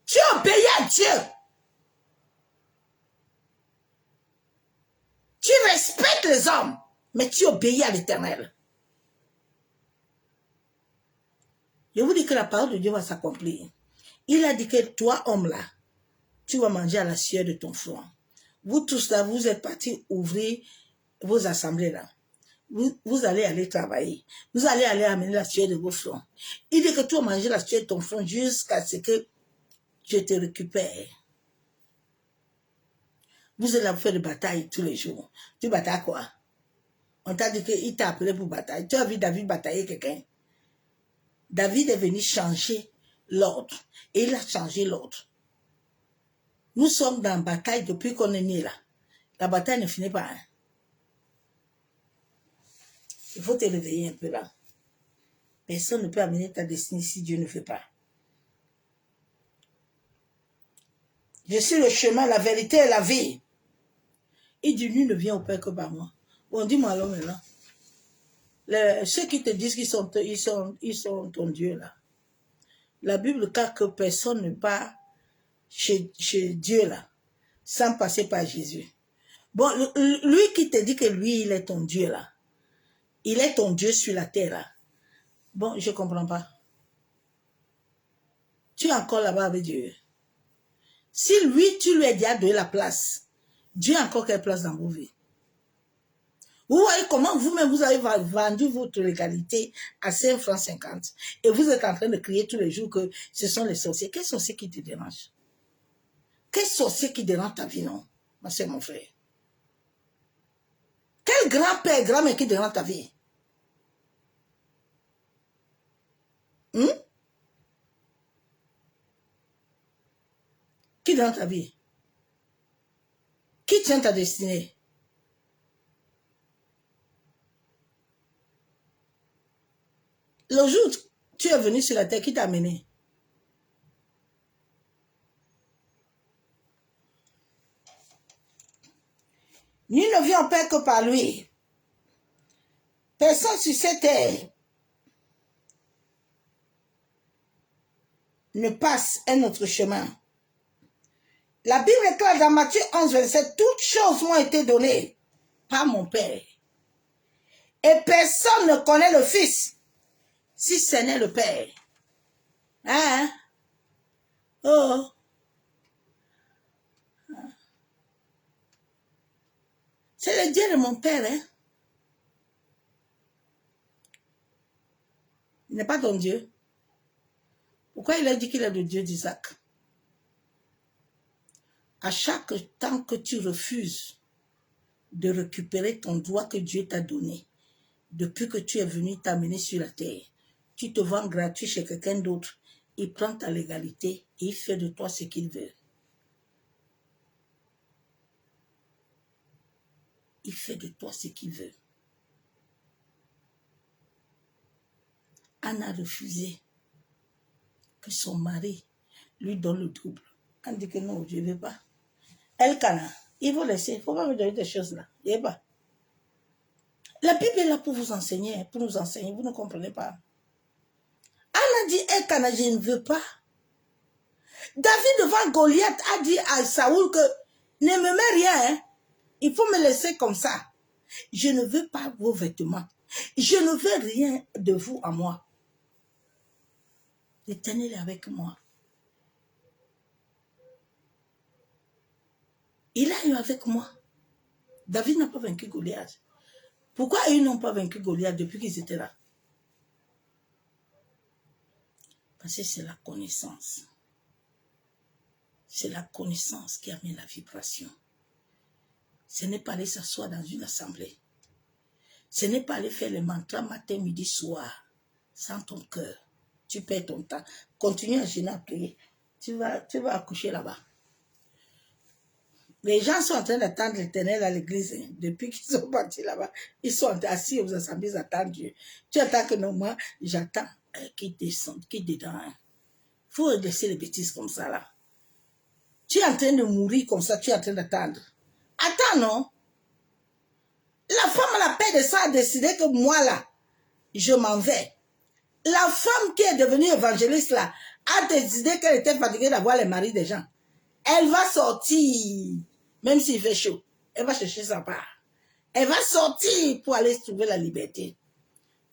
Tu obéis à Dieu. Tu respectes les hommes, mais tu obéis à l'Éternel. Je vous dis que la parole de Dieu va s'accomplir. Il a dit que toi, homme là, tu vas manger à la sueur de ton front. Vous tous là, vous êtes partis ouvrir vos assemblées là. Vous allez aller travailler. Vous allez aller amener la sueur de vos fronts. Il dit que tu vas manger la sueur de ton front jusqu'à ce que je te récupère. Vous allez faire des batailles tous les jours. Tu batailles quoi? On t'a dit qu'il t'a appelé pour bataille. Tu as vu David batailler quelqu'un? David est venu changer l'ordre. Et il a changé l'ordre. Nous sommes dans la bataille depuis qu'on est né là. La bataille ne finit pas. Hein? Il faut te réveiller un peu là. Personne ne peut amener ta destinée si Dieu ne fait pas. Je suis le chemin, la vérité et la vie. Il dit, nul ne vient au Père que par moi. Bon, dis-moi alors maintenant. Ceux qui te disent qu'ils sont ton Dieu là. La Bible dit que personne ne part chez Dieu là, sans passer par Jésus. Bon, lui qui te dit que lui, il est ton Dieu là. Il est ton Dieu sur la terre là. Bon, je ne comprends pas. Tu es encore là-bas avec Dieu. Si lui, tu lui as déjà donné la place, Dieu a encore quelle place dans vos vies? Vous voyez comment vous-même vous avez vendu votre légalité à 5 francs 50 et vous êtes en train de crier tous les jours que ce sont les sorciers. Quels sorciers qui te dérangent? Quel sorcier qui dérange ta vie, non? Ma soeur, mon frère. Quel grand-père, grand-mère qui dérange ta vie? Qui dérange ta vie? Qui tient ta destinée? Le jour où tu es venu sur la terre, qui t'a amené? Nul ne vient au Père que par lui. Personne sur cette terre ne passe un autre chemin. La Bible est claire dans Matthieu 11, 27. Toutes choses m'ont été données par mon Père. Et personne ne connaît le Fils si ce n'est le Père. Hein? Oh! C'est le Dieu de mon Père, hein? Il n'est pas ton Dieu. Pourquoi il a dit qu'il est le Dieu d'Isaac? À chaque temps que tu refuses de récupérer ton droit que Dieu t'a donné, depuis que tu es venu t'amener sur la terre, tu te vends gratuit chez quelqu'un d'autre, il prend ta légalité et il fait de toi ce qu'il veut. Il fait de toi ce qu'il veut. Anne a refusé que son mari lui donne le double. Anne dit que non, je ne veux pas. Elkana, il faut laisser, il ne faut pas me donner des choses là. Je ne veux pas. La Bible est là pour vous enseigner, pour nous enseigner, vous ne comprenez pas. Anne a dit, Elkana, je ne veux pas. David devant Goliath a dit à Saoul que ne me mets rien, hein. Il faut me laisser comme ça. Je ne veux pas vos vêtements. Je ne veux rien de vous à moi. L'Éternel est avec moi. Il a eu avec moi. David n'a pas vaincu Goliath. Pourquoi ils n'ont pas vaincu Goliath depuis qu'ils étaient là? Parce que c'est la connaissance. C'est la connaissance qui a mis la vibration. Ce n'est pas aller s'asseoir dans une assemblée. Ce n'est pas aller faire les mantras matin, midi, soir, sans ton cœur. Tu perds ton temps. Continue à jeûner, à prier. Tu vas accoucher là-bas. Les gens sont en train d'attendre l'Éternel à l'église. Hein. Depuis qu'ils sont partis là-bas, ils sont assis aux assemblées, ils attendent Dieu. Tu attends que non, moi, j'attends qu'ils descendent, qu'ils dedans. Il faut laisser les bêtises comme ça là. Tu es en train de mourir comme ça, tu es en train d'attendre. Attends, non? La femme à la paix de ça a décidé que moi là, je m'en vais. La femme qui est devenue évangéliste là, a décidé qu'elle était fatiguée d'avoir les maris des gens. Elle va sortir, même s'il fait chaud. Elle va chercher sa part. Elle va sortir pour aller trouver la liberté.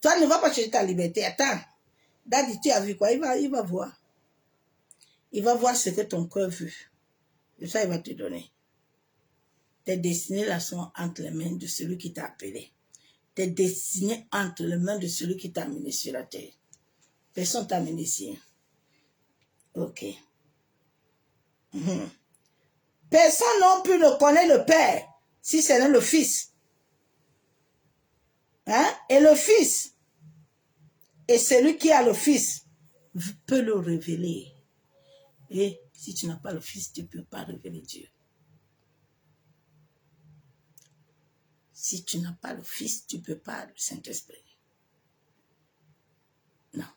Toi, ne vas pas chercher ta liberté. Attends. Daddy, tu as vu quoi? Il va voir. Il va voir ce que ton cœur veut. Et ça, il va te donner. Tes destinées là sont entre les mains de celui qui t'a appelé. Tes destinées entre les mains de celui qui t'a amené sur la terre. Personne t'a amené ici. Ok. Personne non plus ne connaît le Père si ce n'est le Fils. Hein? Et le Fils, et celui qui a le Fils, peut le révéler. Et si tu n'as pas le Fils, tu ne peux pas révéler Dieu. Si tu n'as pas le Fils, tu ne peux pas le Saint-Esprit. Non.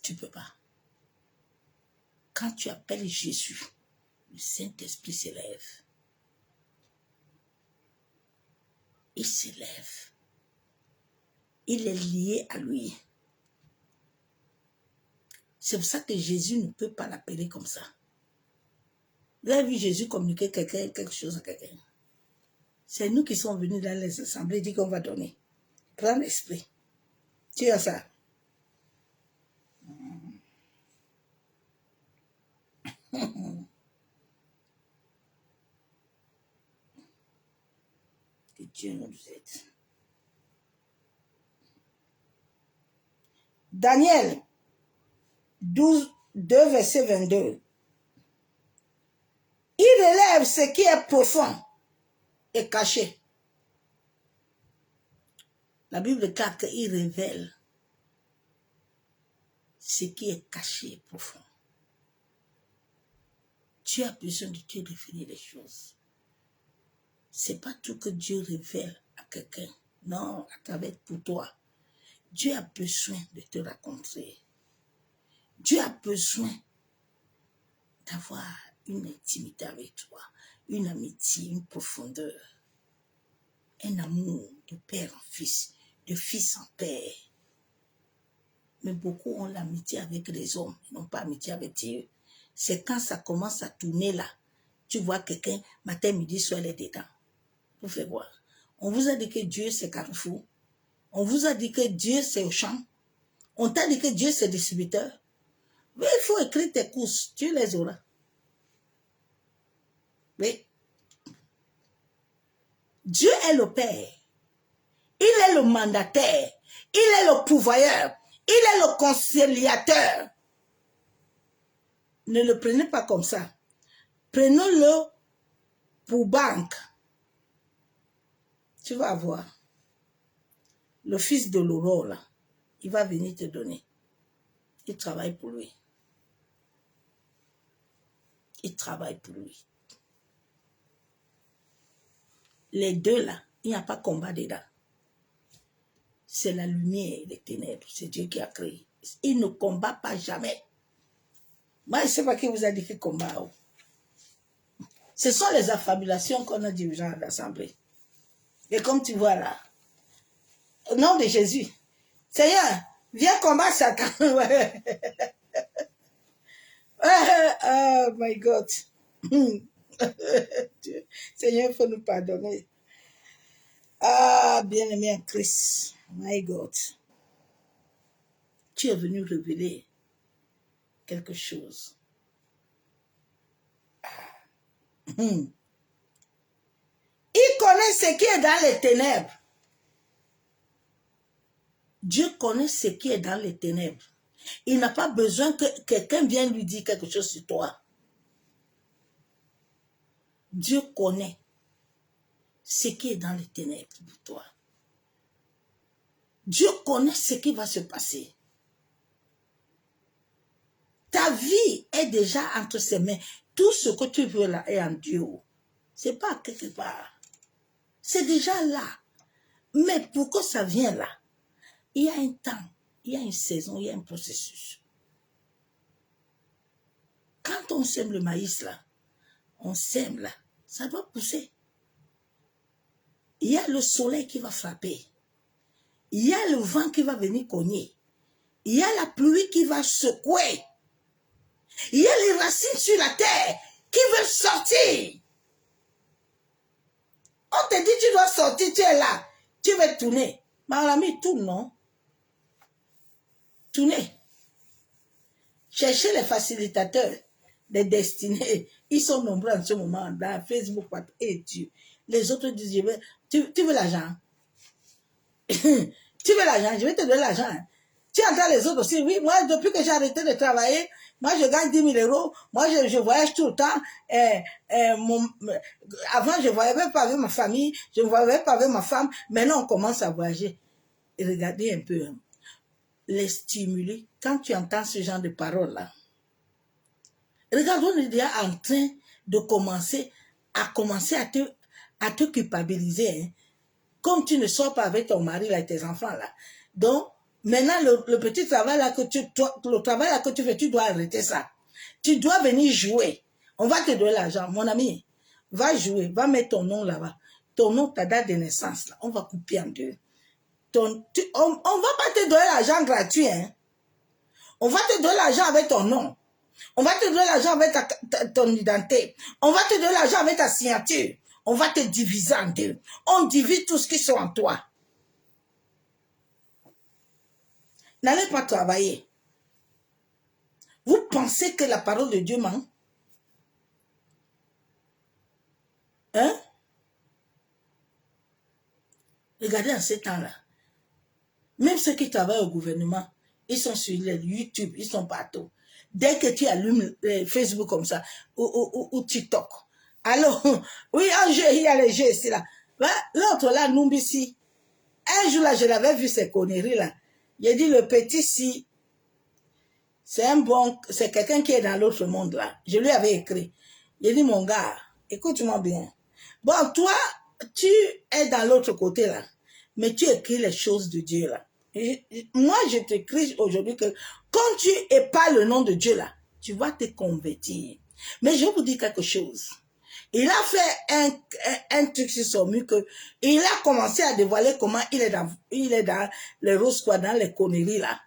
Tu ne peux pas. Quand tu appelles Jésus, le Saint-Esprit s'élève. Il s'élève. Il est lié à lui. C'est pour ça que Jésus ne peut pas l'appeler comme ça. Vous avez vu Jésus communiquer quelque chose à quelqu'un. C'est nous qui sommes venus dans les assemblées, dit qu'on va donner. Prends l'esprit. Tu as ça. Que Dieu nous aide. Daniel 12, 2, verset 22. Il relève ce qui est profond et caché. La Bible déclare qu'il révèle ce qui est caché et profond. Tu as besoin de te révéler les choses. Ce n'est pas tout que Dieu révèle à quelqu'un. Non, à travers pour toi. Dieu a besoin de te raconter. Dieu a besoin d'avoir une intimité avec toi, une amitié, une profondeur, un amour de père en fils, de fils en père. Mais beaucoup ont l'amitié avec les hommes, ils n'ont pas amitié avec Dieu. C'est quand ça commence à tourner là, tu vois quelqu'un, matin, midi, soir, elle est dedans. Vous faites voir. On vous a dit que Dieu c'est Carrefour. On vous a dit que Dieu c'est Auchan. On t'a dit que Dieu c'est distributeur. Mais il faut écrire tes courses, tu les auras. Oui. Dieu est le Père. Il est le mandataire. Il est le pourvoyeur. Il est le conciliateur. Ne le prenez pas comme ça. Prenez-le pour banque. Tu vas voir. Le fils de l'aurore, là, il va venir te donner. Il travaille pour lui. Il travaille pour lui. Les deux, là, il n'y a pas de combat dedans. C'est la lumière et les ténèbres. C'est Dieu qui a créé. Il ne combat pas jamais. Moi, je ne sais pas qui vous a dit qu'il combat. Ce sont les affabulations qu'on a dirigeants à l'Assemblée. Et comme tu vois là, au nom de Jésus, Seigneur, viens combattre Satan. Oh my God. Seigneur, il faut nous pardonner. Ah, bien-aimé en Christ. My God. Tu es venu révéler quelque chose. Il connaît ce qui est dans les ténèbres. Dieu connaît ce qui est dans les ténèbres. Il n'a pas besoin que quelqu'un vienne lui dire quelque chose sur toi. Dieu connaît ce qui est dans les ténèbres pour toi. Dieu connaît ce qui va se passer. Ta vie est déjà entre ses mains. Tout ce que tu veux là est en Dieu. Ce n'est pas quelque part. C'est déjà là. Mais pour que ça vienne là, il y a un temps, il y a une saison, il y a un processus. Quand on sème le maïs là, on sème là, ça doit pousser. Il y a le soleil qui va frapper. Il y a le vent qui va venir cogner. Il y a la pluie qui va secouer. Il y a les racines sur la terre qui veulent sortir. On te dit tu dois sortir, tu es là. Tu vas tourner. Mais mon ami, tourne, non? Tournez. Cherchez les facilitateurs des destinées. Ils sont nombreux en ce moment dans Facebook. Et Dieu. Les autres disent, tu veux l'argent? Tu veux l'argent? Je vais te donner l'argent. Tu entends les autres aussi. Oui, moi, depuis que j'ai arrêté de travailler, moi, je gagne 10 000 euros. Moi, je voyage tout le temps. Avant, je ne voyageais pas avec ma famille. Je ne voyageais pas avec ma femme. Maintenant, on commence à voyager. Et regardez un peu. Hein. Les stimuler. Quand tu entends ce genre de paroles-là, regarde, on est déjà en train de commencer à te culpabiliser. Hein. Comme tu ne sors pas avec ton mari là, et tes enfants là. Donc, maintenant, le petit travail là que le travail là que tu fais, tu dois arrêter ça. Tu dois venir jouer. On va te donner l'argent. Mon ami, va jouer, va mettre ton nom là-bas. Ton nom, ta date de naissance là. On va couper en deux. On va pas te donner l'argent gratuit. Hein. On va te donner l'argent avec ton nom. On va te donner l'argent avec ton identité. On va te donner l'argent avec ta signature. On va te diviser en deux. On divise tout ce qui sont en toi. N'allez pas travailler. Vous pensez que la parole de Dieu ment? Hein? Regardez en ces temps-là. Même ceux qui travaillent au gouvernement, ils sont sur YouTube, ils sont partout. Dès que tu allumes Facebook comme ça, ou TikTok. Alors, oui, un jeu, il y a les jeux ici là. L'autre là, Numbisi. Un jour là, je l'avais vu ces conneries là. J'ai dit, le petit si, c'est quelqu'un qui est dans l'autre monde là. Je lui avais écrit. J'ai dit, mon gars, écoute-moi bien. Bon, toi, tu es dans l'autre côté là. Mais tu écris les choses de Dieu là. Moi, je t'écris aujourd'hui que quand tu n'es pas le nom de Dieu là, tu vas te convertir. Mais je vais vous dire quelque chose. Il a fait un truc sur son mur que il a commencé à dévoiler comment il est dans les roses quoi, dans les conneries là.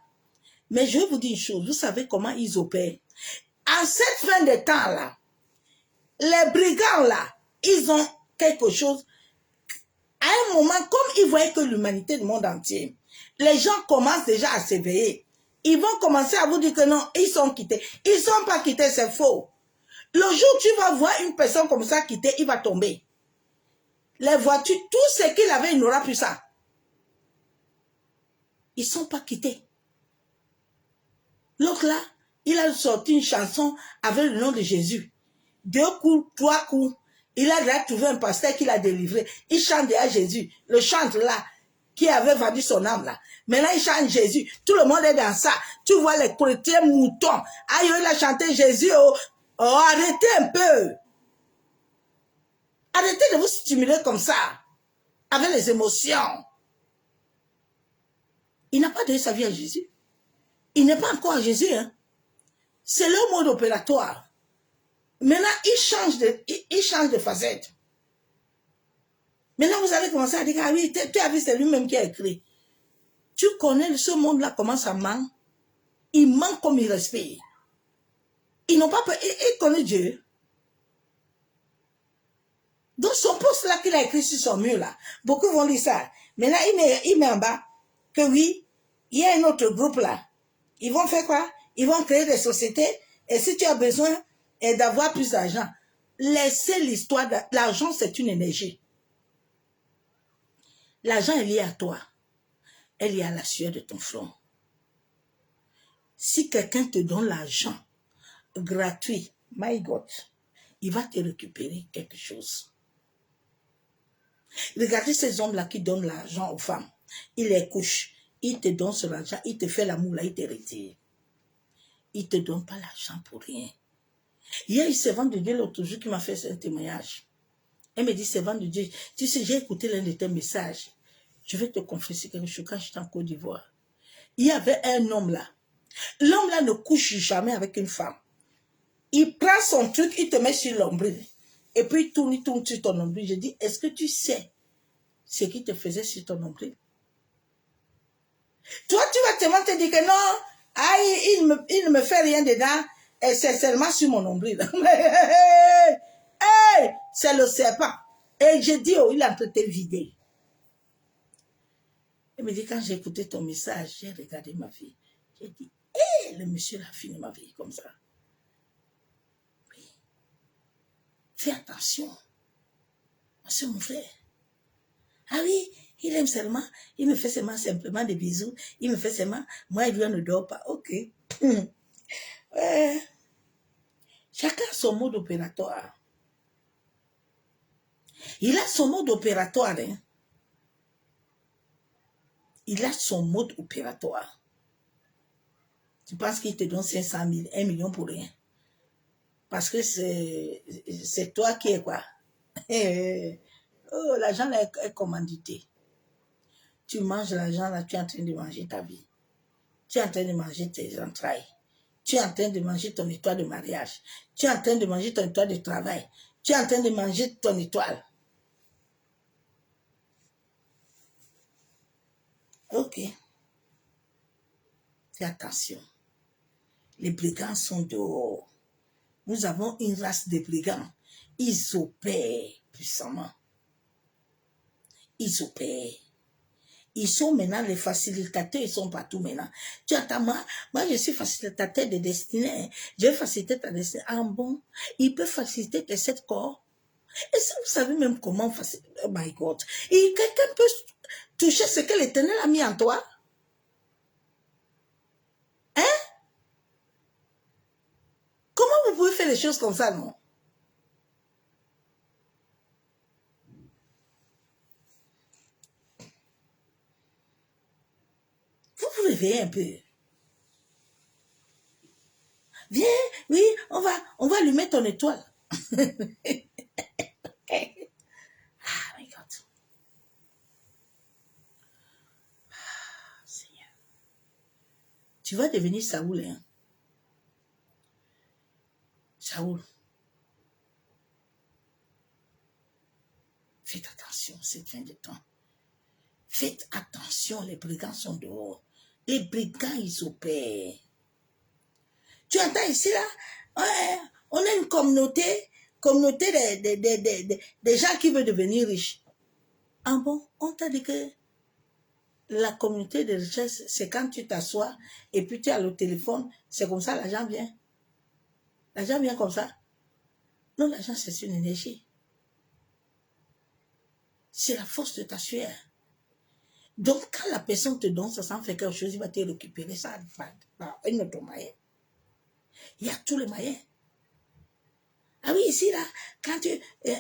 Mais je vais vous dire une chose, vous savez comment ils opèrent. En cette fin de temps là, les brigands là, ils ont quelque chose. À un moment, comme ils voyaient que l'humanité du monde entier, les gens commencent déjà à s'éveiller. Ils vont commencer à vous dire que non, ils sont quittés. Ils ne sont pas quittés, c'est faux. Le jour où tu vas voir une personne comme ça quitter, il va tomber. Les voitures, tout ce qu'il avait, il n'aura plus ça. Ils ne sont pas quittés. L'autre là, il a sorti une chanson avec le nom de Jésus. 2 coups, 3 coups. Il a déjà trouvé un pasteur qui l'a délivré. Il chante déjà Jésus. Le chante là, qui avait vendu son âme là. Maintenant, il chante Jésus. Tout le monde est dans ça. Tu vois les chrétiens moutons. Aïe, il a chanté Jésus. Oh, arrêtez un peu. Arrêtez de vous stimuler comme ça. Avec les émotions. Il n'a pas donné sa vie à Jésus. Il n'est pas encore à Jésus. Hein. C'est le mode opératoire. Maintenant, il change de facette. Maintenant, vous allez commencer à dire, ah oui, tu as vu, c'est lui-même qui a écrit. Tu connais ce monde-là, comment ça ment? Il ment comme il respire. Ils n'ont pas peur, ils connaissent Dieu. Donc, son poste là qu'il a écrit sur son mur là, beaucoup vont lire ça. Maintenant, il met en bas que oui, il y a un autre groupe là. Ils vont faire quoi? Ils vont créer des sociétés. Et si tu as besoin d'avoir plus d'argent, laissez l'histoire. L'argent, c'est une énergie. L'argent est lié à toi. Elle est liée à la sueur de ton front. Si quelqu'un te donne l'argent gratuit, my God, il va te récupérer quelque chose. Regardez ces hommes-là qui donnent l'argent aux femmes. Ils les couchent. Ils te donnent son argent. Ils te font l'amour là. Ils te retirent. Ils ne te donnent pas l'argent pour rien. Hier, il s'est vendu de Dieu l'autre jour qui m'a fait un témoignage. Elle me dit, c'est vendu de Dieu. Tu sais, j'ai écouté l'un de tes messages. Je vais te confesser quelque chose quand j'étais en Côte d'Ivoire. Il y avait un homme là. L'homme là ne couche jamais avec une femme. Il prend son truc, il te met sur l'ombril. Et puis il tourne sur ton nombril. Je dis, est-ce que tu sais ce qu'il te faisait sur ton nombril? Toi, tu vas tellement te dire que non, il ne me fait rien dedans, et c'est seulement sur mon nombril. Hey, c'est le serpent. Et je dis, oh, il est en train de te vider. Il me dit, quand j'ai écouté ton message, j'ai regardé ma vie. J'ai dit, hé, le monsieur a fini ma vie comme ça. Oui. Fais attention. C'est mon frère. Ah oui, il aime seulement, il me fait seulement simplement des bisous, il me fait seulement, moi il ne dort pas. Ok. Chacun a son mode opératoire. Il a son mode opératoire. Hein. Il a son mode opératoire. Tu penses qu'il te donne 500 000, 1 million pour rien. Parce que c'est toi qui es quoi. Oh, l'argent est commandité. Tu manges l'argent là, tu es en train de manger ta vie. Tu es en train de manger tes entrailles. Tu es en train de manger ton étoile de mariage. Tu es en train de manger ton étoile de travail. Tu es en train de manger ton étoile. Ok. Fais attention. Les brigands sont dehors. Nous avons une race de brigands. Ils opèrent puissamment. Ils opèrent. Ils sont maintenant les facilitateurs, ils sont partout maintenant. Tu attends, moi je suis facilitateur de destinée. Je vais faciliter ta destinée. Ah bon? Il peut faciliter tes 7 corps. Et si vous savez même comment faciliter, oh my God. Et quelqu'un peut toucher ce que l'Éternel a mis en toi? Hein? Comment vous pouvez faire les choses comme ça, non? Vous vous réveillez un peu. Viens, oui, on va lui mettre ton étoile. Ah, my God. Ah, Seigneur. Tu vas devenir Saoul, hein? Saoul. Faites attention, cette fin de temps. Faites attention, les brigands sont dehors. Les brigands, ils opèrent. Tu entends ici, là? Ouais, on a une communauté des gens qui veulent devenir riches. Ah bon? On t'a dit que la communauté de richesse, c'est quand tu t'assois et puis tu as le téléphone, c'est comme ça l'argent vient. L'argent vient comme ça. Non, l'argent, c'est une énergie. C'est la force de ta sueur. Donc, quand la personne te donne, ça s'en fait quelque chose, il va te récupérer ça par un autre moyen. Il y a tous les moyens. Ah oui, ici, là, quand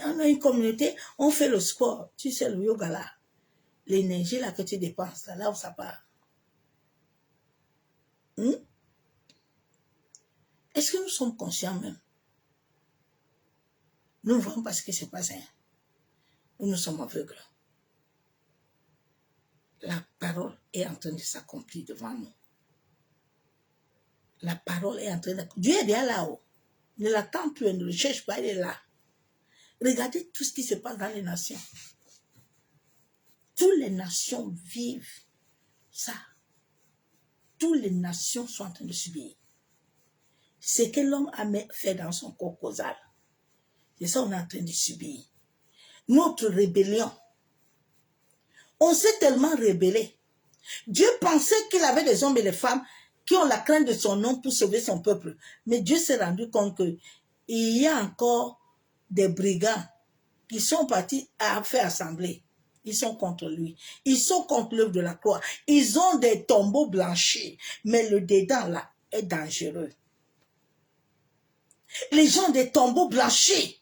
on a une communauté, on fait le sport. Tu sais, le yoga, là, l'énergie, là, que tu dépenses, là où ça part. Est-ce que nous sommes conscients même? Nous voyons parce que c'est pas ça. Nous sommes aveugles. La parole est en train de s'accomplir devant nous. La parole est en train de... Dieu est bien là-haut. Ne l'attends plus, ne le cherche pas, il est là. Regardez tout ce qui se passe dans les nations. Toutes les nations vivent ça. Toutes les nations sont en train de subir. Ce que l'homme a fait dans son corps causal, c'est ça qu'on est en train de subir. Notre rébellion. On s'est tellement rébellé. Dieu pensait qu'il avait des hommes et des femmes qui ont la crainte de son nom pour sauver son peuple. Mais Dieu s'est rendu compte qu'il y a encore des brigands qui sont partis à faire assembler. Ils sont contre lui. Ils sont contre l'œuvre de la croix. Ils ont des tombeaux blanchis. Mais le dedans, là, est dangereux. Les gens des tombeaux blanchis.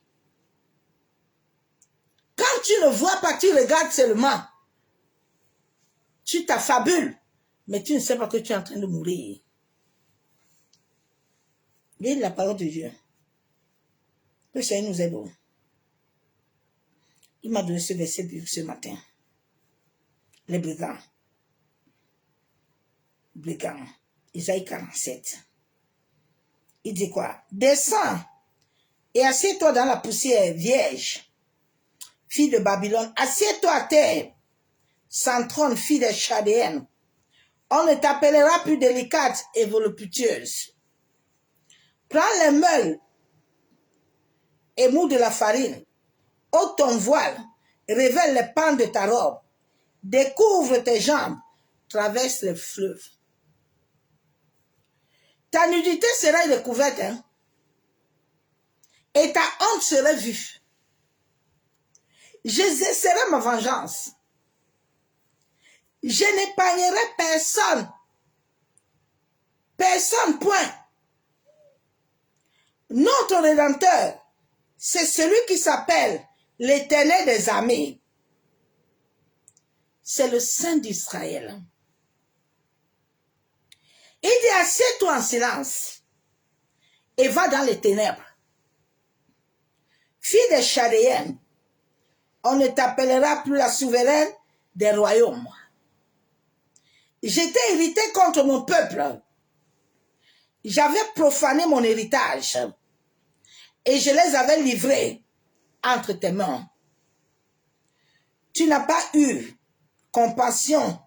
Quand tu ne vois pas, tu regardes seulement. Tu t'affabules. Mais tu ne sais pas que tu es en train de mourir. Lis la parole de Dieu. Que le Seigneur nous aide. Il m'a donné ce verset ce matin. Les brigands. Brigands. Isaïe 47. Il dit quoi? Descends et assieds-toi dans la poussière, vierge, fille de Babylone. Assieds-toi à terre, sans trône, fille des Chaldéennes. On ne t'appellera plus délicate et voluptueuse. Prends les meules et mous de la farine. Ôte ton voile, révèle les pans de ta robe. Découvre tes jambes, traverse les fleuves. Ta nudité sera découverte. Hein? et ta honte serait vue. J'exercerai ma vengeance. Je n'épargnerai personne. Personne, point. Notre Rédempteur, c'est celui qui s'appelle l'Éternel des armées. C'est le Saint d'Israël. Il dit, assieds-toi en silence et va dans les ténèbres. Fille des Chaldéennes, on ne t'appellera plus la souveraine des royaumes. J'étais irrité contre mon peuple. J'avais profané mon héritage et je les avais livrés entre tes mains. Tu n'as pas eu compassion.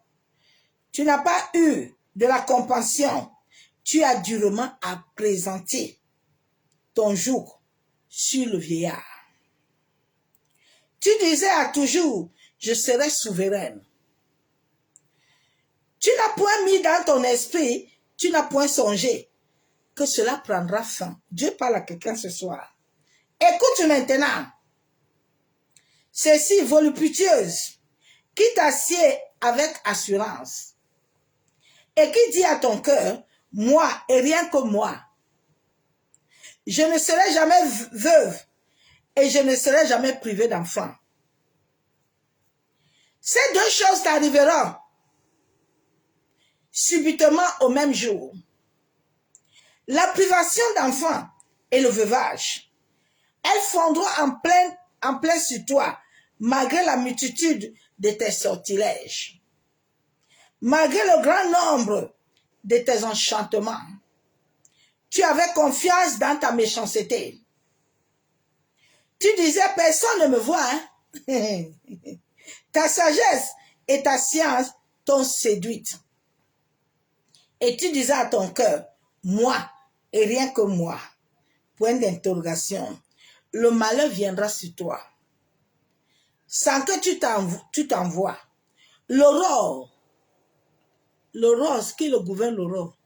Tu n'as pas eu de la compassion. Tu as durement appesanti ton joug sur le vieillard. Tu disais à toujours, je serai souveraine. Tu n'as point mis dans ton esprit, tu n'as point songé que cela prendra fin. Dieu parle à quelqu'un ce soir. Écoute maintenant. Ceci voluptueuse, qui t'assied avec assurance et qui dit à ton cœur, moi et rien que moi, je ne serai jamais veuve et je ne serai jamais privée d'enfant. Ces deux choses t'arriveront subitement au même jour. La privation d'enfants et le veuvage, elles fondront en plein sur toi, malgré la multitude de tes sortilèges, malgré le grand nombre de tes enchantements. Tu avais confiance dans ta méchanceté. Tu disais, personne ne me voit. Hein? Ta sagesse et ta science t'ont séduite. Et tu disais à ton cœur, moi et rien que moi. Point d'interrogation. Le malheur viendra sur toi. Sans que tu t'envoies. L'aurore, ce qui le gouverne l'aurore,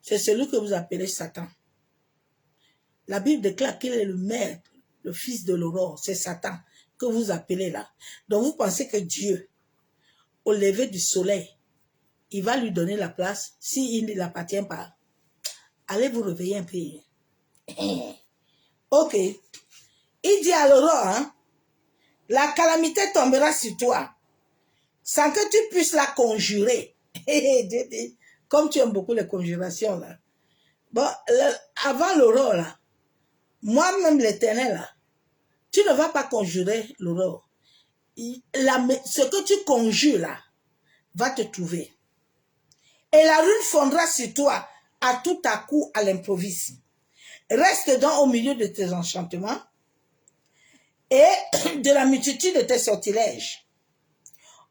c'est celui que vous appelez Satan. La Bible déclare qu'il est le maître, le fils de l'aurore. C'est Satan que vous appelez là. Donc vous pensez que Dieu, au lever du soleil, il va lui donner la place s'il ne l'appartient pas. Allez vous réveiller un peu. Ok. Il dit à l'aurore, hein, la calamité tombera sur toi sans que tu puisses la conjurer. Dieu dit, comme tu aimes beaucoup les conjurations là. Bon, avant l'aurore là, moi-même l'Éternel là, tu ne vas pas conjurer l'aurore. Ce que tu conjures là va te trouver. Et la ruine fondra sur toi à tout à coup à l'improviste. Reste donc au milieu de tes enchantements et de la multitude de tes sortilèges,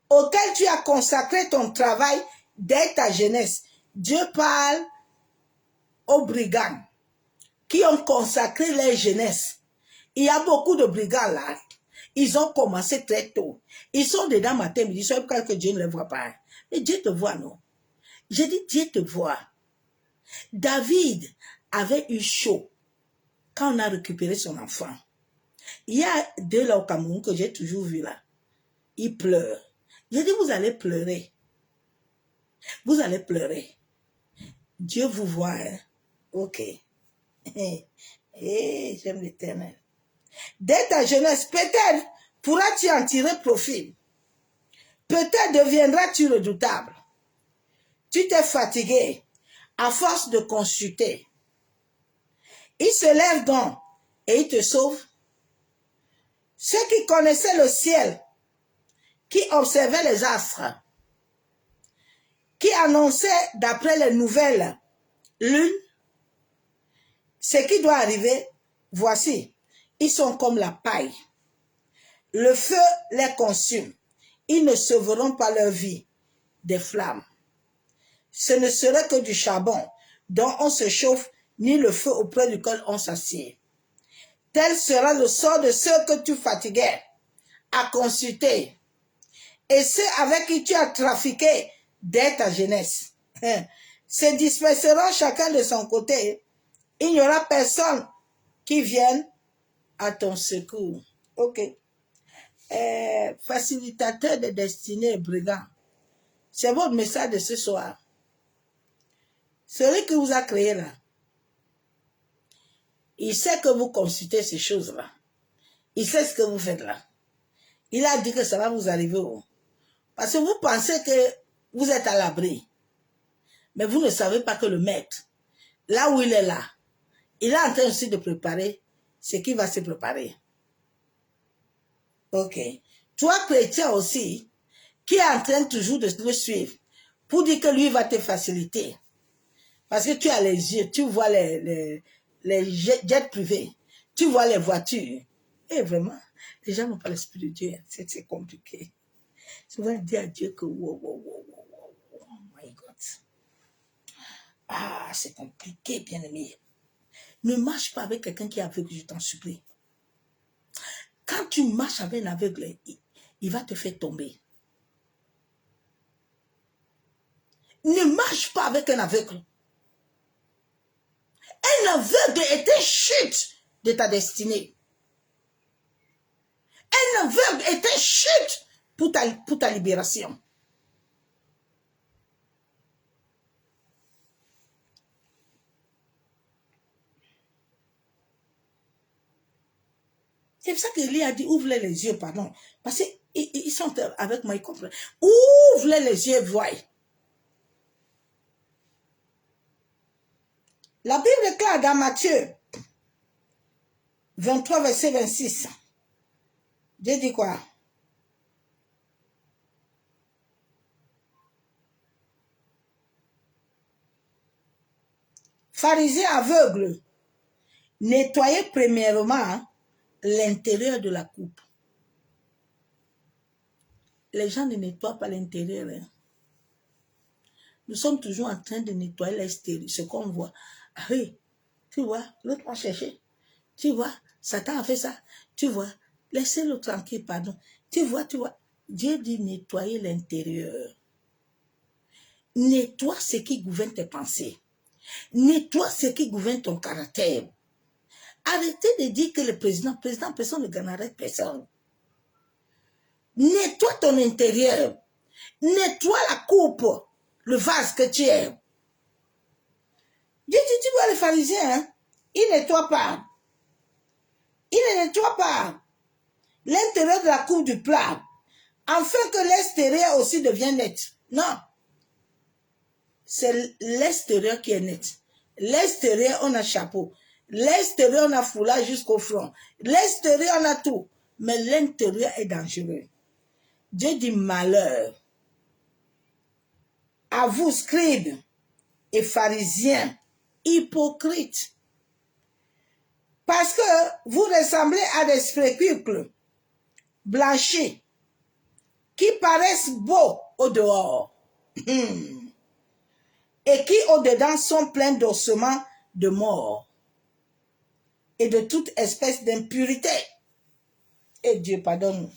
auxquels tu as consacré ton travail dès ta jeunesse. Dieu parle aux brigands qui ont consacré leur jeunesse. Il y a beaucoup de brigands là. Ils ont commencé très tôt. Ils sont dedans matin, midi, soir, que Dieu ne les voit pas. Mais Dieu te voit, non? J'ai dit, Dieu te voit. David avait eu chaud quand on a récupéré son enfant. Il y a deux là au Cameroun que j'ai toujours vu là. Ils pleurent. J'ai dit, vous allez pleurer. Vous allez pleurer. Dieu vous voit. Hein? Ok. J'aime l'Éternel. Dès ta jeunesse, peut-être pourras-tu en tirer profit. Peut-être deviendras-tu redoutable. Tu t'es fatigué à force de consulter. Il se lève donc et il te sauve. Ceux qui connaissaient le ciel, qui observaient les astres, qui annonçaient d'après les nouvelles lune, ce qui doit arriver, voici, ils sont comme la paille. Le feu les consume. Ils ne sauveront pas leur vie des flammes. Ce ne serait que du charbon dont on se chauffe, ni le feu auprès duquel on s'assied. Tel sera le sort de ceux que tu fatiguais à consulter et ceux avec qui tu as trafiqué dès ta jeunesse. Se disperseront chacun de son côté. Il n'y aura personne qui viennent à ton secours. Ok. Facilitateur de destinée brigand. C'est votre message de ce soir. Celui qui vous a créé là, il sait que vous consultez ces choses-là. Il sait ce que vous faites là. Il a dit que ça va vous arriver. Parce que vous pensez que vous êtes à l'abri. Mais vous ne savez pas que le maître, là où il est là, il est en train aussi de préparer ce qui va se préparer. Ok. Toi, chrétien aussi, qui est en train toujours de le suivre, pour dire que lui va te faciliter. Parce que tu as les yeux, tu vois les jets privés, tu vois les voitures. Et vraiment, les gens n'ont pas l'esprit de Dieu. C'est compliqué. Souvent, dire à Dieu que oh my God. Ah, c'est compliqué, bien-aimé. Ne marche pas avec quelqu'un qui est aveugle, je t'en supplie. Quand tu marches avec un aveugle, il va te faire tomber. Ne marche pas avec un aveugle. Un aveugle est une chute de ta destinée. Un aveugle est une chute pour ta libération. C'est pour ça qu'Élie a dit, ouvre-les les yeux, pardon. Parce qu'ils sont avec moi, ils comprennent. Ouvre-les les yeux, voyez. La Bible déclare dans Matthieu 23, verset 26. Dieu dit quoi? Pharisiens aveugles, nettoyez premièrement l'intérieur de la coupe. Les gens ne nettoient pas l'intérieur. Hein. Nous sommes toujours en train de nettoyer l'extérieur, ce qu'on voit. Ah oui, tu vois, l'autre va chercher. Tu vois, Satan a fait ça. Tu vois, laissez-le tranquille, pardon. Tu vois, Dieu dit nettoyer l'intérieur. Nettoie ce qui gouverne tes pensées. Nettoie ce qui gouverne ton caractère. Arrêtez de dire que le président, personne ne gagnerait personne. Nettoie ton intérieur. Nettoie la coupe, le vase que tu es. Dieu dit, tu vois les pharisiens, hein? Ils ne nettoient pas. Ils ne nettoient pas l'intérieur de la coupe du plat, afin que l'extérieur aussi devienne net. Non. C'est l'extérieur qui est net. L'extérieur, on a chapeau. L'extérieur, on a foulard jusqu'au front. L'extérieur, on a tout. Mais l'intérieur est dangereux. Dieu dit malheur à vous, scribes et pharisiens, hypocrites, parce que vous ressemblez à des spécules blanchis qui paraissent beaux au dehors et qui au-dedans sont pleins d'ossements de mort et de toute espèce d'impurité. Et Dieu pardonne-nous.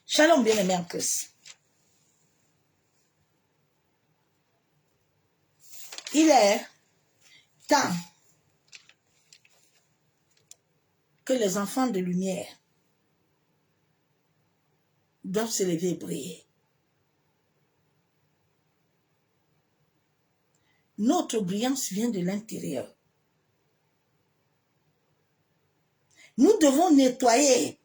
Shalom bien-aimé en Christ. Il est temps que les enfants de lumière doivent se lever et briller. Notre brillance vient de l'intérieur. Nous devons nettoyer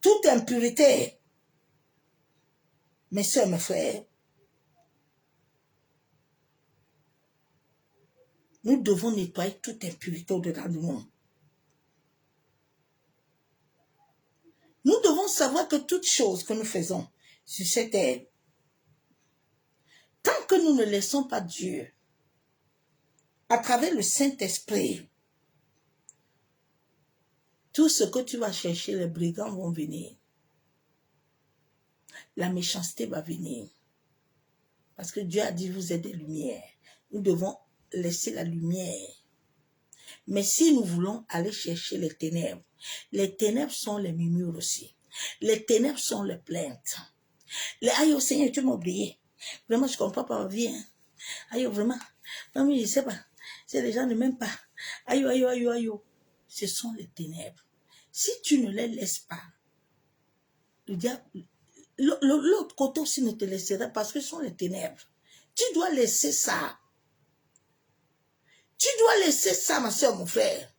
toute impureté. Mes soeurs, mes frères, nous devons nettoyer toute impureté au-dedans de nous. Nous devons savoir que toute chose que nous faisons sur cette terre, tant que nous ne laissons pas Dieu, à travers le Saint-Esprit, tout ce que tu vas chercher, les brigands vont venir. La méchanceté va venir. Parce que Dieu a dit, vous êtes des lumières. Nous devons laisser la lumière. Mais si nous voulons aller chercher les ténèbres sont les murmures aussi. Les ténèbres sont les plaintes. Aïe, oh Seigneur, tu m'as oublié. Vraiment, je ne comprends pas ma vie. Hein. Aïe, vraiment. Non, mais je ne sais pas. Si les gens ne m'aiment pas. Aïe, aïe, aïe, aïe. Ce sont les ténèbres. Si tu ne les laisses pas, le diable, l'autre côté aussi ne te laissera parce que ce sont les ténèbres. Tu dois laisser ça. Tu dois laisser ça, ma soeur, mon frère.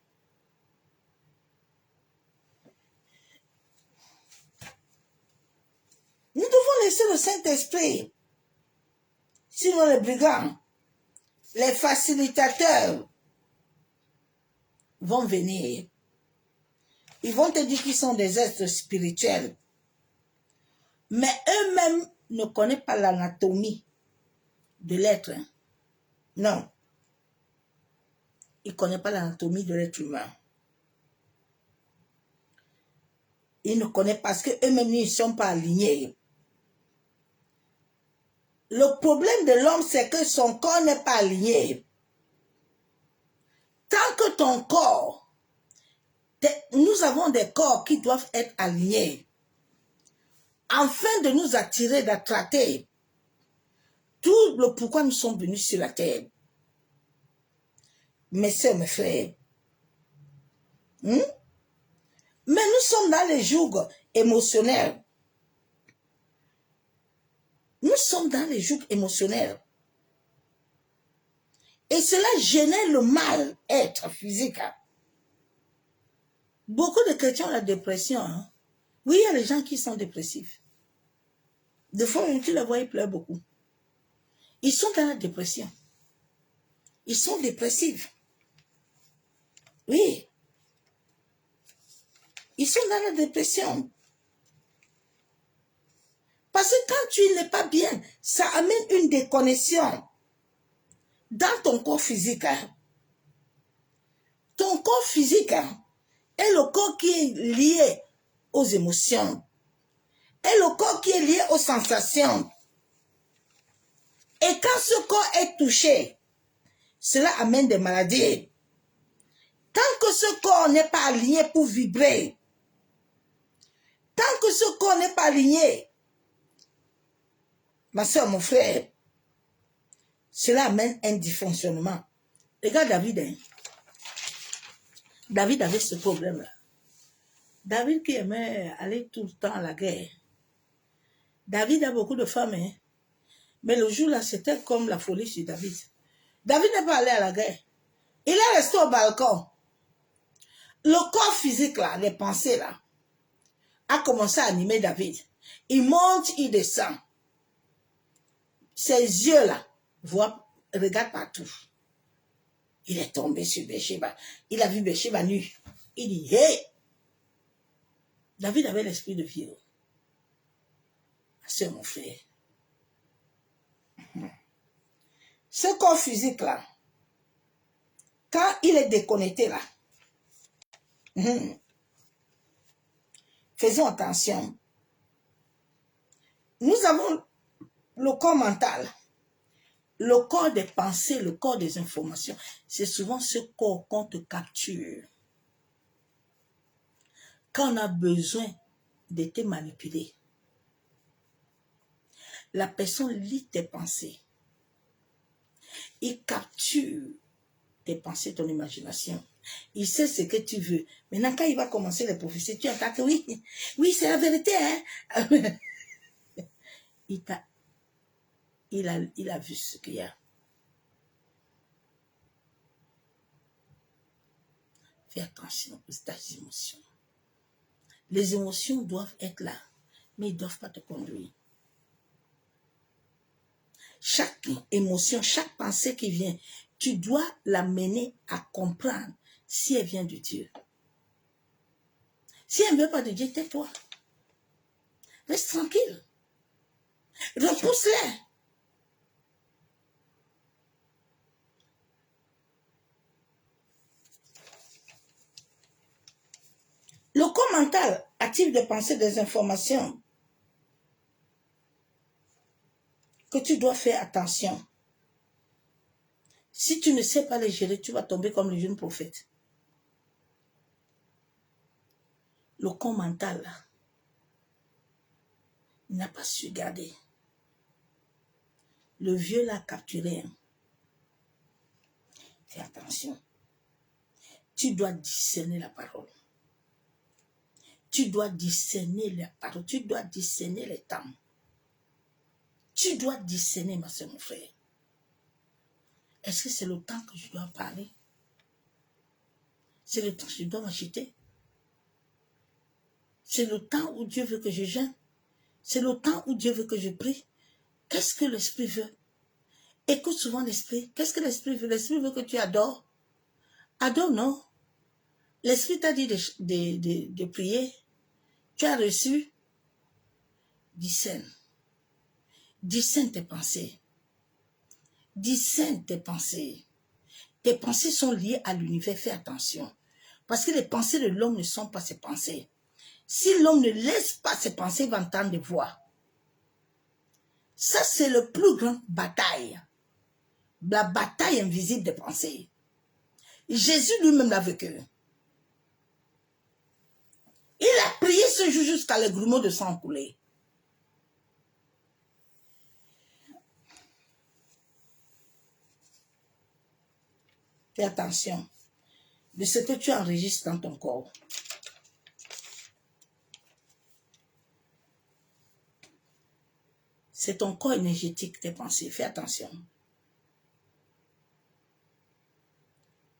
Nous devons laisser le Saint-Esprit. Sinon, les brigands, les facilitateurs vont venir. Ils vont te dire qu'ils sont des êtres spirituels. Mais eux-mêmes ne connaissent pas l'anatomie de l'être. Non. Ils ne connaissent pas l'anatomie de l'être humain. Ils ne connaissent pas parce qu'eux-mêmes ne sont pas alignés. Le problème de l'homme, c'est que son corps n'est pas aligné. Tant que ton corps, nous avons des corps qui doivent être alignés, afin de nous attirer, d'attraper tout le pourquoi nous sommes venus sur la terre. Mes soeurs, mes frères, mais nous sommes dans les jours émotionnels. Nous sommes dans les jours émotionnels. Et cela génère le mal-être physique. Beaucoup de chrétiens ont la dépression. Oui, il y a des gens qui sont dépressifs. Des fois, tu les vois, ils pleurent beaucoup. Ils sont dans la dépression. Ils sont dépressifs. Oui. Ils sont dans la dépression. Parce que quand tu n'es pas bien, ça amène une déconnexion dans ton corps physique. Ton corps physique est le corps qui est lié aux émotions. Est le corps qui est lié aux sensations. Et quand ce corps est touché, cela amène des maladies. Tant que ce corps n'est pas aligné pour vibrer, tant que ce corps n'est pas aligné, ma soeur, mon frère, cela amène un dysfonctionnement. Regarde David, hein. David avait ce problème-là. David qui aimait aller tout le temps à la guerre. David a beaucoup de femmes, hein. Mais le jour-là, c'était comme la folie sur David. David n'est pas allé à la guerre. Il est resté au balcon. Le corps physique, là, les pensées, là, a commencé à animer David. Il monte, il descend. Ses yeux, là, regardent partout. Il est tombé sur Bathsheba. Il a vu Bathsheba nue. Il dit, hey! David avait l'esprit de viol. C'est mon frère. Ce corps physique, là, quand il est déconnecté, là, faisons attention. Nous avons le corps mental, le corps des pensées, le corps des informations. C'est souvent ce corps qu'on te capture. Quand on a besoin de te manipuler, la personne lit tes pensées. Il capture tes pensées, ton imagination. Il sait ce que tu veux. Maintenant, quand il va commencer les prophéties, tu entends que oui, oui, c'est la vérité. Hein? Il a vu ce qu'il y a. Fais attention aux tes émotions. Les émotions doivent être là, mais ils ne doivent pas te conduire. Chaque émotion, chaque pensée qui vient, tu dois l'amener à comprendre si elle vient de Dieu. Si elle ne veut pas de Dieu, tais-toi. Reste tranquille. Repousse-les. Le corps mental a-t-il des pensées, des informations que tu dois faire attention. Si tu ne sais pas les gérer, tu vas tomber comme le jeune prophète. Le corps mental, là, il n'a pas su garder. Le vieux l'a capturé. Hein. Fais attention. Tu dois discerner la parole. Tu dois discerner la parole. Tu dois discerner les temps. Tu dois discerner, ma soeur, mon frère. Est-ce que c'est le temps que je dois parler? C'est le temps que je dois m'acheter? C'est le temps où Dieu veut que je jeûne? C'est le temps où Dieu veut que je prie? Qu'est-ce que l'Esprit veut? Écoute souvent l'Esprit. Qu'est-ce que l'Esprit veut? L'Esprit veut que tu adores. Adore, non? L'Esprit t'a dit de prier. Tu as reçu. Discerne. Discerne tes pensées. Discerne tes pensées. Tes pensées sont liées à l'univers. Fais attention. Parce que les pensées de l'homme ne sont pas ses pensées. Si l'homme ne laisse pas ses pensées, il va entendre des voix. Ça, c'est le plus grand bataille. La bataille invisible des pensées. Jésus lui-même l'a vécu. Il a prié ce jour jusqu'à les grumeaux de sang coulés. Fais attention de ce que tu enregistres dans ton corps. C'est ton corps énergétique, tes pensées. Fais attention.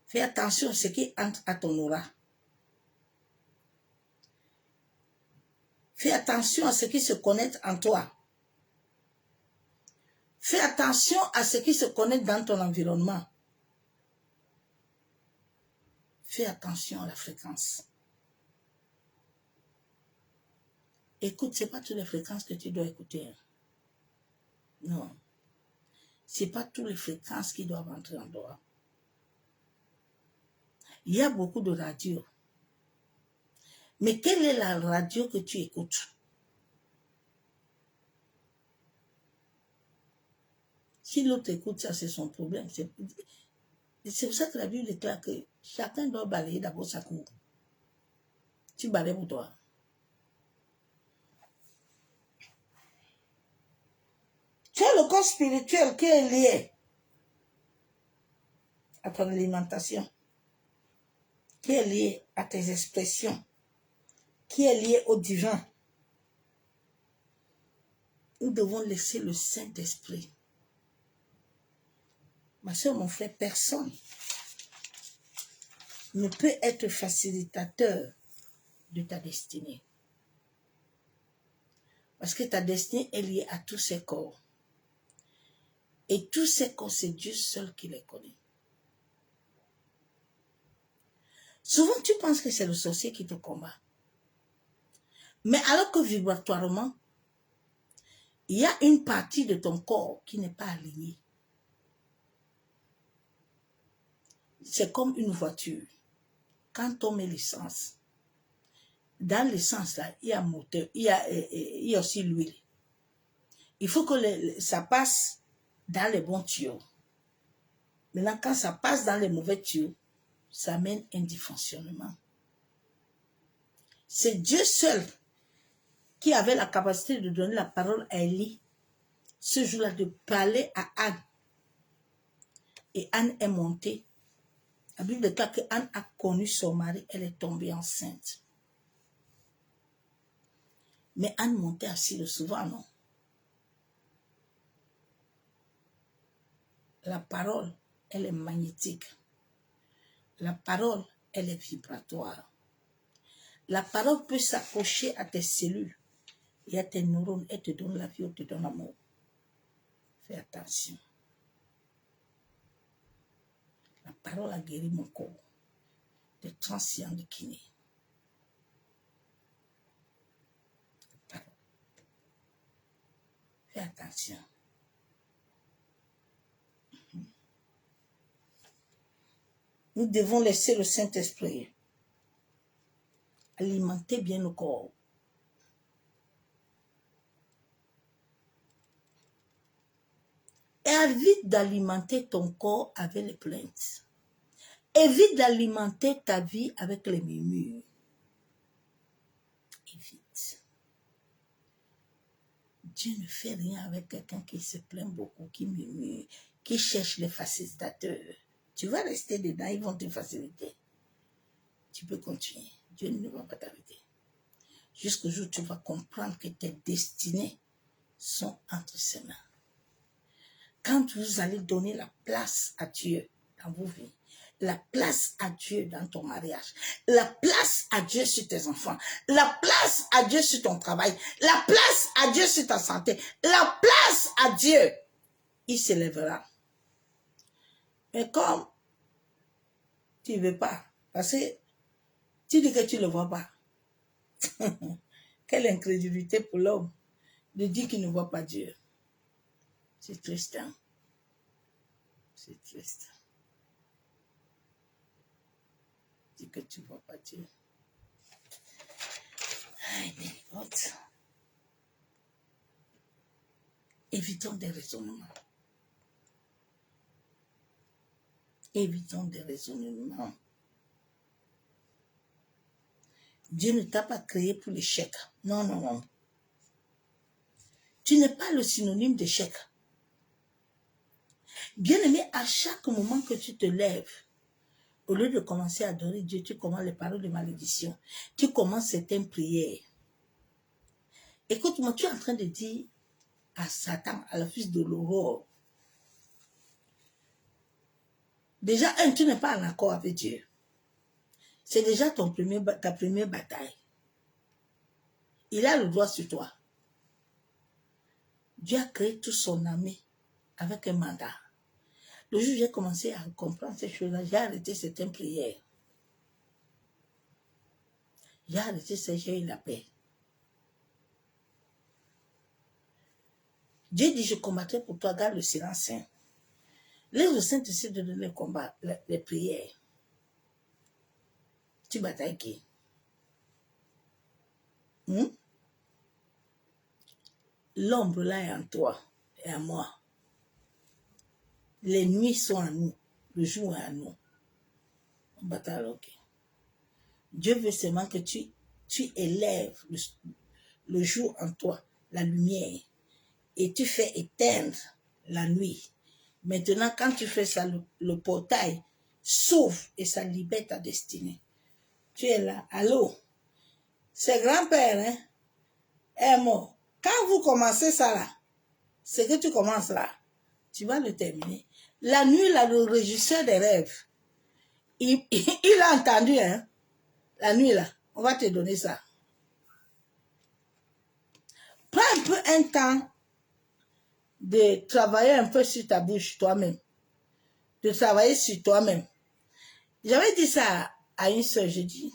Fais attention à ce qui entre à ton aura. Fais attention à ce qui se connecte en toi. Fais attention à ce qui se connecte dans ton environnement. Fais attention à la fréquence. Écoute, ce n'est pas toutes les fréquences que tu dois écouter. Non. Ce n'est pas toutes les fréquences qui doivent entrer en toi. Il y a beaucoup de radios. Mais quelle est la radio que tu écoutes? Si l'autre écoute, ça c'est son problème. C'est pour ça que la Bible déclare que chacun doit balayer d'abord sa cour. Tu balayes pour toi. Tu as le corps spirituel qui est lié à ton alimentation, qui est lié à tes expressions, qui est lié au divin. Nous devons laisser le Saint-Esprit. Ma soeur, mon frère, personne ne peut être facilitateur de ta destinée. Parce que ta destinée est liée à tous ces corps. Et tous ces corps, c'est Dieu seul qui les connaît. Souvent, tu penses que c'est le sorcier qui te combat. Mais alors que vibratoirement, il y a une partie de ton corps qui n'est pas alignée. C'est comme une voiture. Quand on met l'essence, dans l'essence, là, il y a un moteur, il y a aussi l'huile. Il faut que ça passe dans les bons tuyaux. Maintenant, quand ça passe dans les mauvais tuyaux, ça mène un dysfonctionnement. C'est Dieu seul qui avait la capacité de donner la parole à Élie, ce jour-là, de parler à Anne. Et Anne est montée. La Bible déclare que Anne a connu son mari, elle est tombée enceinte. Mais Anne montait assise souvent, non? La parole, elle est magnétique. La parole, elle est vibratoire. La parole peut s'accrocher à tes cellules et à tes neurones. Elle te donne la vie, elle te donne l'amour. Fais attention. La parole a guéri mon corps de 36 ans de kiné. Fais attention. Nous devons laisser le Saint-Esprit alimenter bien nos corps. Et évite d'alimenter ton corps avec les plaintes. Évite d'alimenter ta vie avec les murmures. Évite. Dieu ne fait rien avec quelqu'un qui se plaint beaucoup, qui murmure, qui cherche les facilitateurs. Tu vas rester dedans, ils vont te faciliter. tu peux continuer. Dieu ne va pas t'arrêter. Jusqu'au jour où tu vas comprendre que tes destinées sont entre ses mains. Quand vous allez donner la place à Dieu dans vos vies, la place à Dieu dans ton mariage, la place à Dieu sur tes enfants, la place à Dieu sur ton travail, la place à Dieu sur ta santé, la place à Dieu, il se lèvera. Mais comme tu ne veux pas, parce que tu dis que tu ne le vois pas. Quelle incrédulité pour l'homme de dire qu'il ne voit pas Dieu. C'est triste, hein? C'est triste. Dis que tu ne vois pas Dieu. Évitons des raisonnements. Évitons des raisonnements. Dieu ne t'a pas créé pour l'échec. Non, non, non. Tu n'es pas le synonyme d'échec. Bien-aimé, à chaque moment que tu te lèves, au lieu de commencer à adorer Dieu, tu commences les paroles de malédiction. Tu commences certaines prières. Écoute-moi, tu es en train de dire à Satan, à la fils de l'aurore, déjà, tu n'es pas en accord avec Dieu. C'est déjà ta première bataille. Il a le droit sur toi. Dieu a créé toute son armée avec un mandat. Le jour où j'ai commencé à comprendre ces choses-là, j'ai arrêté certaines prières. J'ai arrêté ça, j'ai eu la paix. Dieu dit, je combattrai pour toi, garde le silence saint. Laisse le Saint-Esprit de donner le combat, les prières. Tu batailles qui? L'ombre là est en toi et en moi. Les nuits sont à nous, le jour est à nous. On bataille, ok. Dieu veut seulement que tu élèves le jour en toi, la lumière, et tu fais éteindre la nuit. Maintenant, quand tu fais ça, le portail s'ouvre et ça libère ta destinée. Tu es là, allô? C'est grand-père, hein? Est mort. Quand vous commencez ça là, c'est que tu commences là, tu vas le terminer. La nuit, là, le régisseur des rêves, il a entendu, hein? La nuit là, on va te donner ça. Prends un peu un temps de travailler un peu sur ta bouche toi-même. De travailler sur toi-même. J'avais dit ça à une soeur, j'ai dit,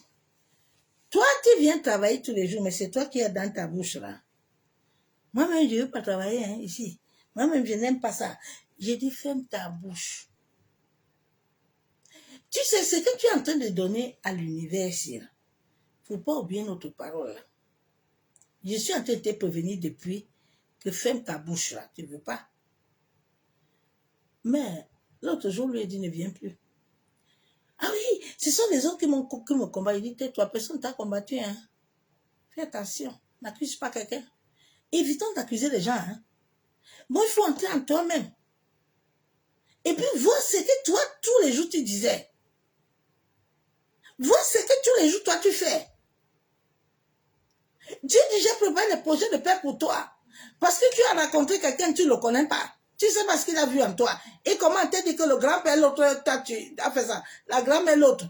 toi tu viens travailler tous les jours, mais c'est toi qui es dans ta bouche là. Moi-même, je ne veux pas travailler hein, ici. Moi-même, je n'aime pas ça. J'ai dit, ferme ta bouche. Tu sais, ce que tu es en train de donner à l'univers ici, il ne faut pas oublier notre parole. Là. Je suis en train de te prévenir depuis que ferme ta bouche là. Tu ne veux pas. Mais l'autre jour, lui a dit, ne viens plus. Ah oui, ce sont les autres qui me combattent. Il dit, tais-toi, personne ne t'a combattu. Hein. Fais attention, n'accuse pas quelqu'un. Évitons d'accuser les gens. Hein. Bon, il faut entrer en toi-même. Et puis, vois ce que toi, tous les jours, tu disais. Vois ce que tous les jours, toi, tu fais. Dieu dit, j'ai préparé des projets de paix pour toi. Parce que tu as rencontré quelqu'un, tu ne le connais pas. Tu sais pas ce qu'il a vu en toi. Et comment t'a dit que le grand-père, l'autre, tu as fait ça. La grand-mère, l'autre.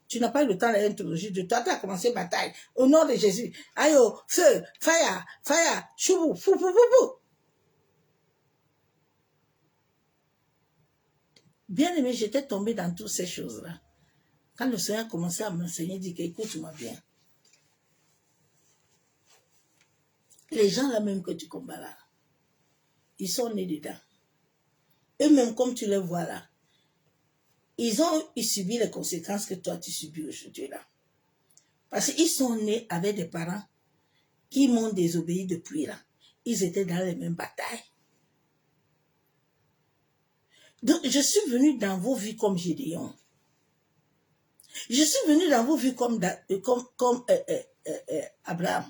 Tu n'as pas eu le temps de l'introduire. Toi, tu as commencé bataille. Au nom de Jésus. Aïe, feu, fire, choubou, fou, fou, fou, fou. Bien aimé, j'étais tombée dans toutes ces choses-là. Quand le Seigneur a commencé à m'enseigner, il dit écoute-moi bien. Les gens là même que tu combats là, ils sont nés dedans. Eux-mêmes, comme tu les vois là, ils ont subi les conséquences que toi tu subis aujourd'hui là. Parce qu'ils sont nés avec des parents qui m'ont désobéi depuis là. Ils étaient dans les mêmes batailles. Donc, je suis venu dans vos vies comme Gédéon. Je suis venu dans vos vies comme Abraham.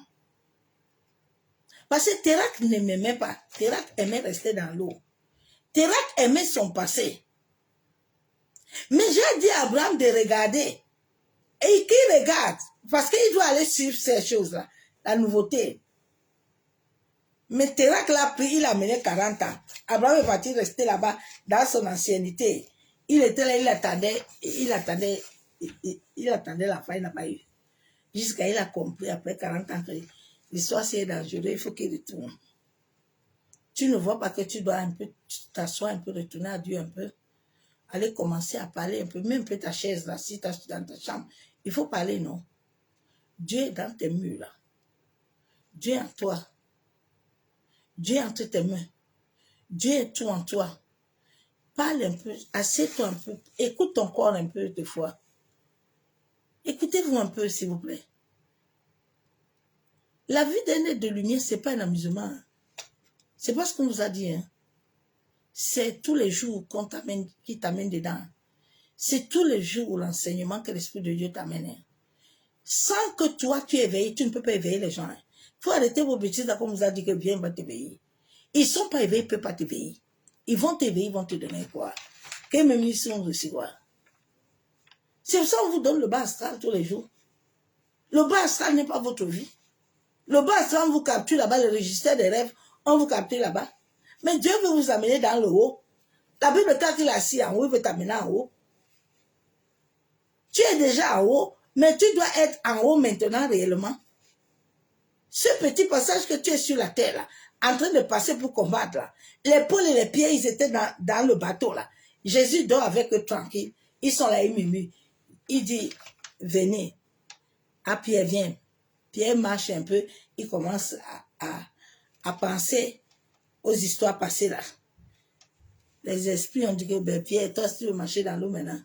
Parce que Térak ne m'aimait pas. Térak aimait rester dans l'eau. Térak aimait son passé. Mais j'ai dit à Abraham de regarder Et qui regarde, parce qu'il doit aller suivre ces choses-là, la nouveauté. Mais Térac l'a pris, il a mené 40 ans. Abraham est parti rester là-bas dans son ancienneté. Il était là, il attendait la fin, il n'a pas eu. Jusqu'à il a compris après 40 ans que l'histoire c'est dangereux, il faut qu'il retourne. Tu ne vois pas que tu dois un peu t'asseoir un peu, retourner à Dieu un peu, aller commencer à parler un peu, même un peu ta chaise là, si tu es dans ta chambre. Il faut parler, non? Dieu est dans tes murs là. Dieu est en toi. Dieu est entre tes mains. Dieu est tout en toi. Parle un peu, assieds-toi un peu, écoute ton corps un peu de fois. Écoutez-vous un peu, s'il vous plaît. La vie d'un être de lumière, ce n'est pas un amusement. C'est pas ce qu'on vous a dit. Hein. C'est tous les jours qui t'amène dedans. C'est tous les jours l'enseignement que l'Esprit de Dieu t'amène. Hein. Sans que toi, tu éveilles, tu ne peux pas éveiller les gens. Il faut arrêter vos bêtises, là, comme on vous a dit que bien va t'éveiller. Ils ne sont pas éveillés, ils ne peuvent pas t'éveiller. Ils vont t'éveiller, ils vont te donner quoi? Quelle même ils sont aussi quoi? C'est pour ça qu'on vous donne le bas astral tous les jours. Le bas astral n'est pas votre vie. Le bas astral, on vous capture là-bas, le registre des rêves, on vous capture là-bas. Mais Dieu veut vous amener dans le haut. La Bible, quand il est assis en haut, il veut t'amener en haut. Tu es déjà en haut, mais tu dois être en haut maintenant réellement. Ce petit passage que tu es sur la terre, là, en train de passer pour combattre, là, l'épaule et les pieds, ils étaient dans le bateau. Là. Jésus dort avec eux tranquille. Ils sont là, ils murmurent. Il dit, venez. Ah, Pierre vient. Pierre marche un peu. Il commence à penser aux histoires passées là. Les esprits ont dit que ben, Pierre, toi, si tu veux marcher dans l'eau maintenant,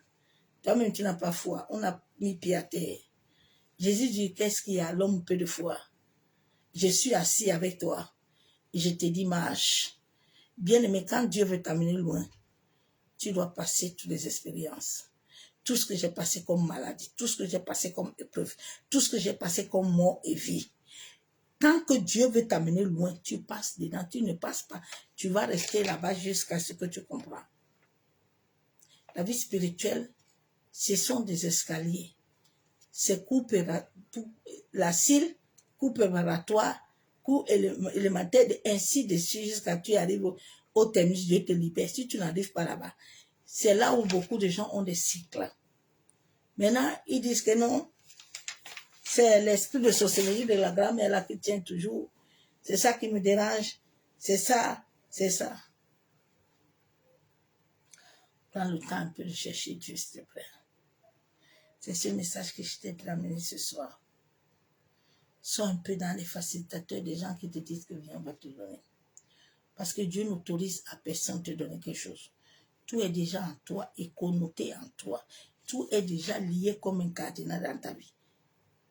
toi-même, tu n'as pas foi. On a mis pied à terre. Jésus dit, qu'est-ce qu'il y a? L'homme peu de foi. Je suis assis avec toi. Et je te dis, marche. Bien-aimé, quand Dieu veut t'amener loin, tu dois passer toutes les expériences. Tout ce que j'ai passé comme maladie, tout ce que j'ai passé comme épreuve, tout ce que j'ai passé comme mort et vie. Tant que Dieu veut t'amener loin, tu passes dedans, tu ne passes pas. Tu vas rester là-bas jusqu'à ce que tu comprends. La vie spirituelle, ce sont des escaliers. C'est la cile, coup préparatoire, coup élémentaire, ainsi de suite jusqu'à ce que tu arrives au terminus, Dieu te libère. Si tu n'arrives pas là-bas, c'est là où beaucoup de gens ont des cycles. Maintenant, ils disent que non, c'est l'esprit de sorcellerie de la grand-mère là qui tient toujours. C'est ça qui me dérange. C'est ça, c'est ça. Prends le temps un peu de chercher Dieu, s'il te plaît. C'est ce message que je t'ai amené ce soir. Sois un peu dans les facilitateurs des gens qui te disent que viens, on va te donner. Parce que Dieu n'autorise à personne de te donner quelque chose. Tout est déjà en toi et connoté en toi. Tout est déjà lié comme un cardinal dans ta vie.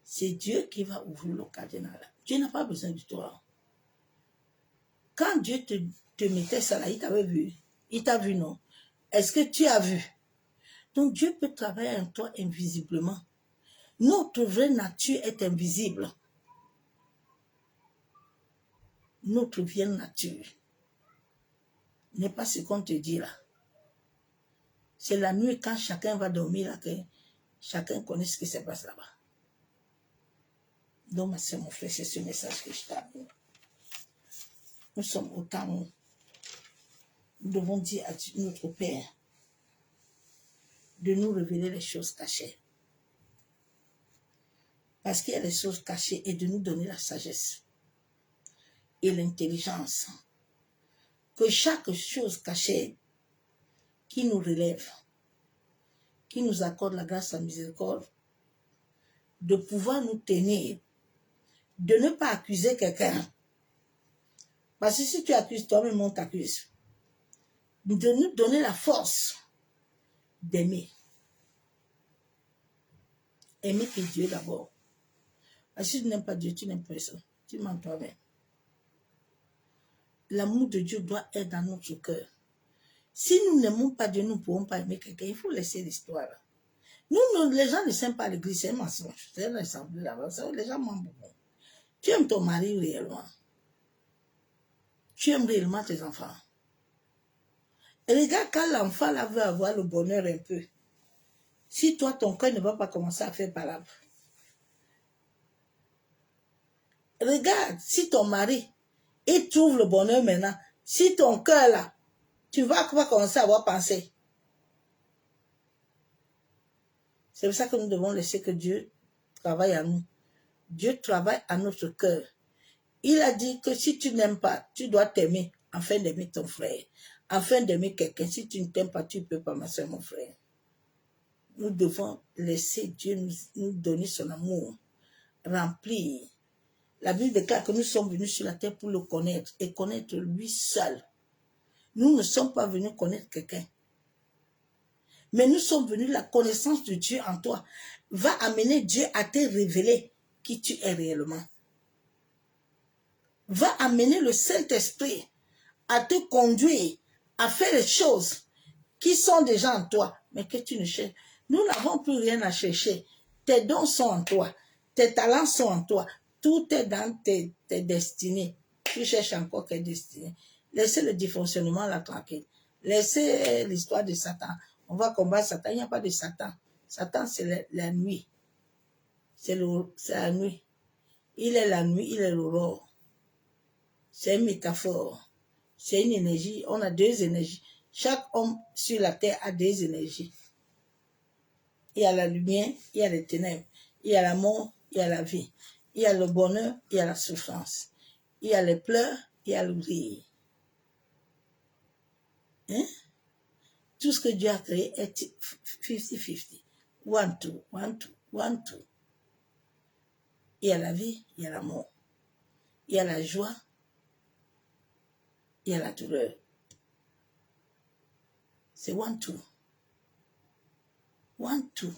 C'est Dieu qui va ouvrir le cardinal. Dieu n'a pas besoin de toi. Quand Dieu te mettait ça là, il t'avait vu. Il t'a vu, non? Est-ce que tu as vu? Donc Dieu peut travailler en toi invisiblement. Notre vraie nature est invisible. Notre vraie nature n'est pas ce qu'on te dit là. C'est la nuit quand chacun va dormir là que chacun connaît ce qui se passe là-bas. Donc ma soeur, mon frère, c'est ce message que je t'amène. Nous sommes au temps où nous devons dire à notre Père de nous révéler les choses cachées. Parce qu'il y a les choses cachées et de nous donner la sagesse et l'intelligence. Que chaque chose cachée qui nous relève, qui nous accorde la grâce et la miséricorde, de pouvoir nous tenir, de ne pas accuser quelqu'un. Parce que si tu accuses toi-même, on t'accuse. De nous donner la force d'aimer. Aimer que Dieu d'abord. Parce que si tu n'aimes pas Dieu, tu n'aimes personne. Tu mens toi-même. L'amour de Dieu doit être dans notre cœur. Si nous n'aimons pas Dieu, nous ne pouvons pas aimer quelqu'un. Il faut laisser l'histoire. Nous, les gens ne s'aiment pas à l'église, c'est un mensonge. C'est un assemblée là-bas. Les gens mentent beaucoup. Tu aimes ton mari réellement. Tu aimes réellement tes enfants. Et regarde quand l'enfant là veut avoir le bonheur un peu. Si toi, ton cœur ne va pas commencer à faire palabre. Regarde, si ton mari, il trouve le bonheur maintenant, si ton cœur là, tu vas commencer à avoir pensé. C'est pour ça que nous devons laisser que Dieu travaille à nous. Dieu travaille à notre cœur. Il a dit que si tu n'aimes pas, tu dois t'aimer afin d'aimer ton frère. Afin d'aimer quelqu'un. Si tu ne t'aimes pas, tu ne peux pas, ma soeur, mon frère. Nous devons laisser Dieu nous donner son amour. Remplir. La Bible déclare que nous sommes venus sur la terre pour le connaître et connaître lui seul. Nous ne sommes pas venus connaître quelqu'un. Mais nous sommes venus, la connaissance de Dieu en toi va amener Dieu à te révéler qui tu es réellement. Va amener le Saint-Esprit à te conduire à faire les choses qui sont déjà en toi, mais que tu ne cherches. Nous n'avons plus rien à chercher. Tes dons sont en toi. Tes talents sont en toi. Tout est dans tes destinées. Tu cherches encore quelle destinée. Laissez le dysfonctionnement là tranquille. Laissez l'histoire de Satan. On va combattre Satan. Il n'y a pas de Satan. Satan, c'est la nuit. C'est la nuit. Il est la nuit, il est l'aurore. C'est une métaphore. C'est une énergie. On a deux énergies. Chaque homme sur la terre a deux énergies. Il y a la lumière, il y a les ténèbres. Il y a la mort, il y a la vie. Il y a le bonheur, il y a la souffrance. Il y a les pleurs, il y a le rire. Hein? Tout ce que Dieu a créé est 50-50. One, two, one, two, one, two. Il y a la vie, il y a la mort. Il y a la joie, il y a la douleur. C'est one, two. One, two.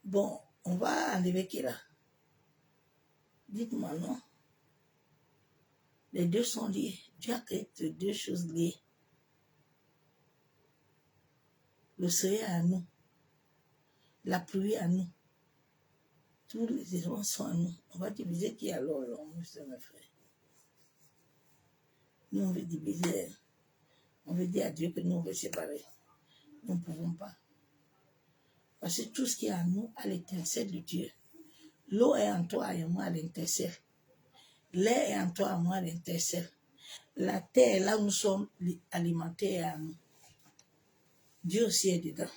Bon, on va enlever qui là? Dites-moi non. Les deux sont liés. Dieu a créé deux choses liées. Le soleil à nous. La pluie à nous. Tous les éléments sont à nous. On va diviser qui alors, monsieur mes frères. Nous, on veut diviser. On veut dire à Dieu que nous, on veut séparer. Nous ne pouvons pas. Parce que tout ce qui est en nous a l'étincelle de Dieu. L'eau est en toi et moi à l'étincelle. L'air est en toi et moi à l'étincelle. La terre, là où nous sommes alimentés, est à nous. Dieu aussi est dedans.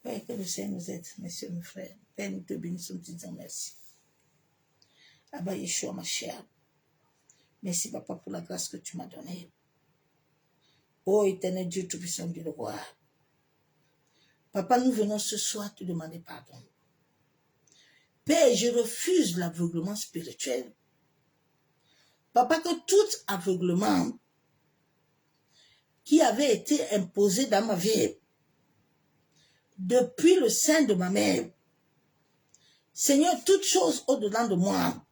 Père, que le Seigneur nous aide, messieurs, mes frères. Père, nous te bénissons, nous te disons merci. Abba Yeshua, ma chère. Merci, Papa, pour la grâce que tu m'as donnée. Ô éternel Dieu Tout-Puissant, Dieu le roi. Papa, nous venons ce soir te demander pardon. Père, je refuse l'aveuglement spirituel. Papa, que tout aveuglement qui avait été imposé dans ma vie depuis le sein de ma mère, Seigneur, toute chose au-dedans de moi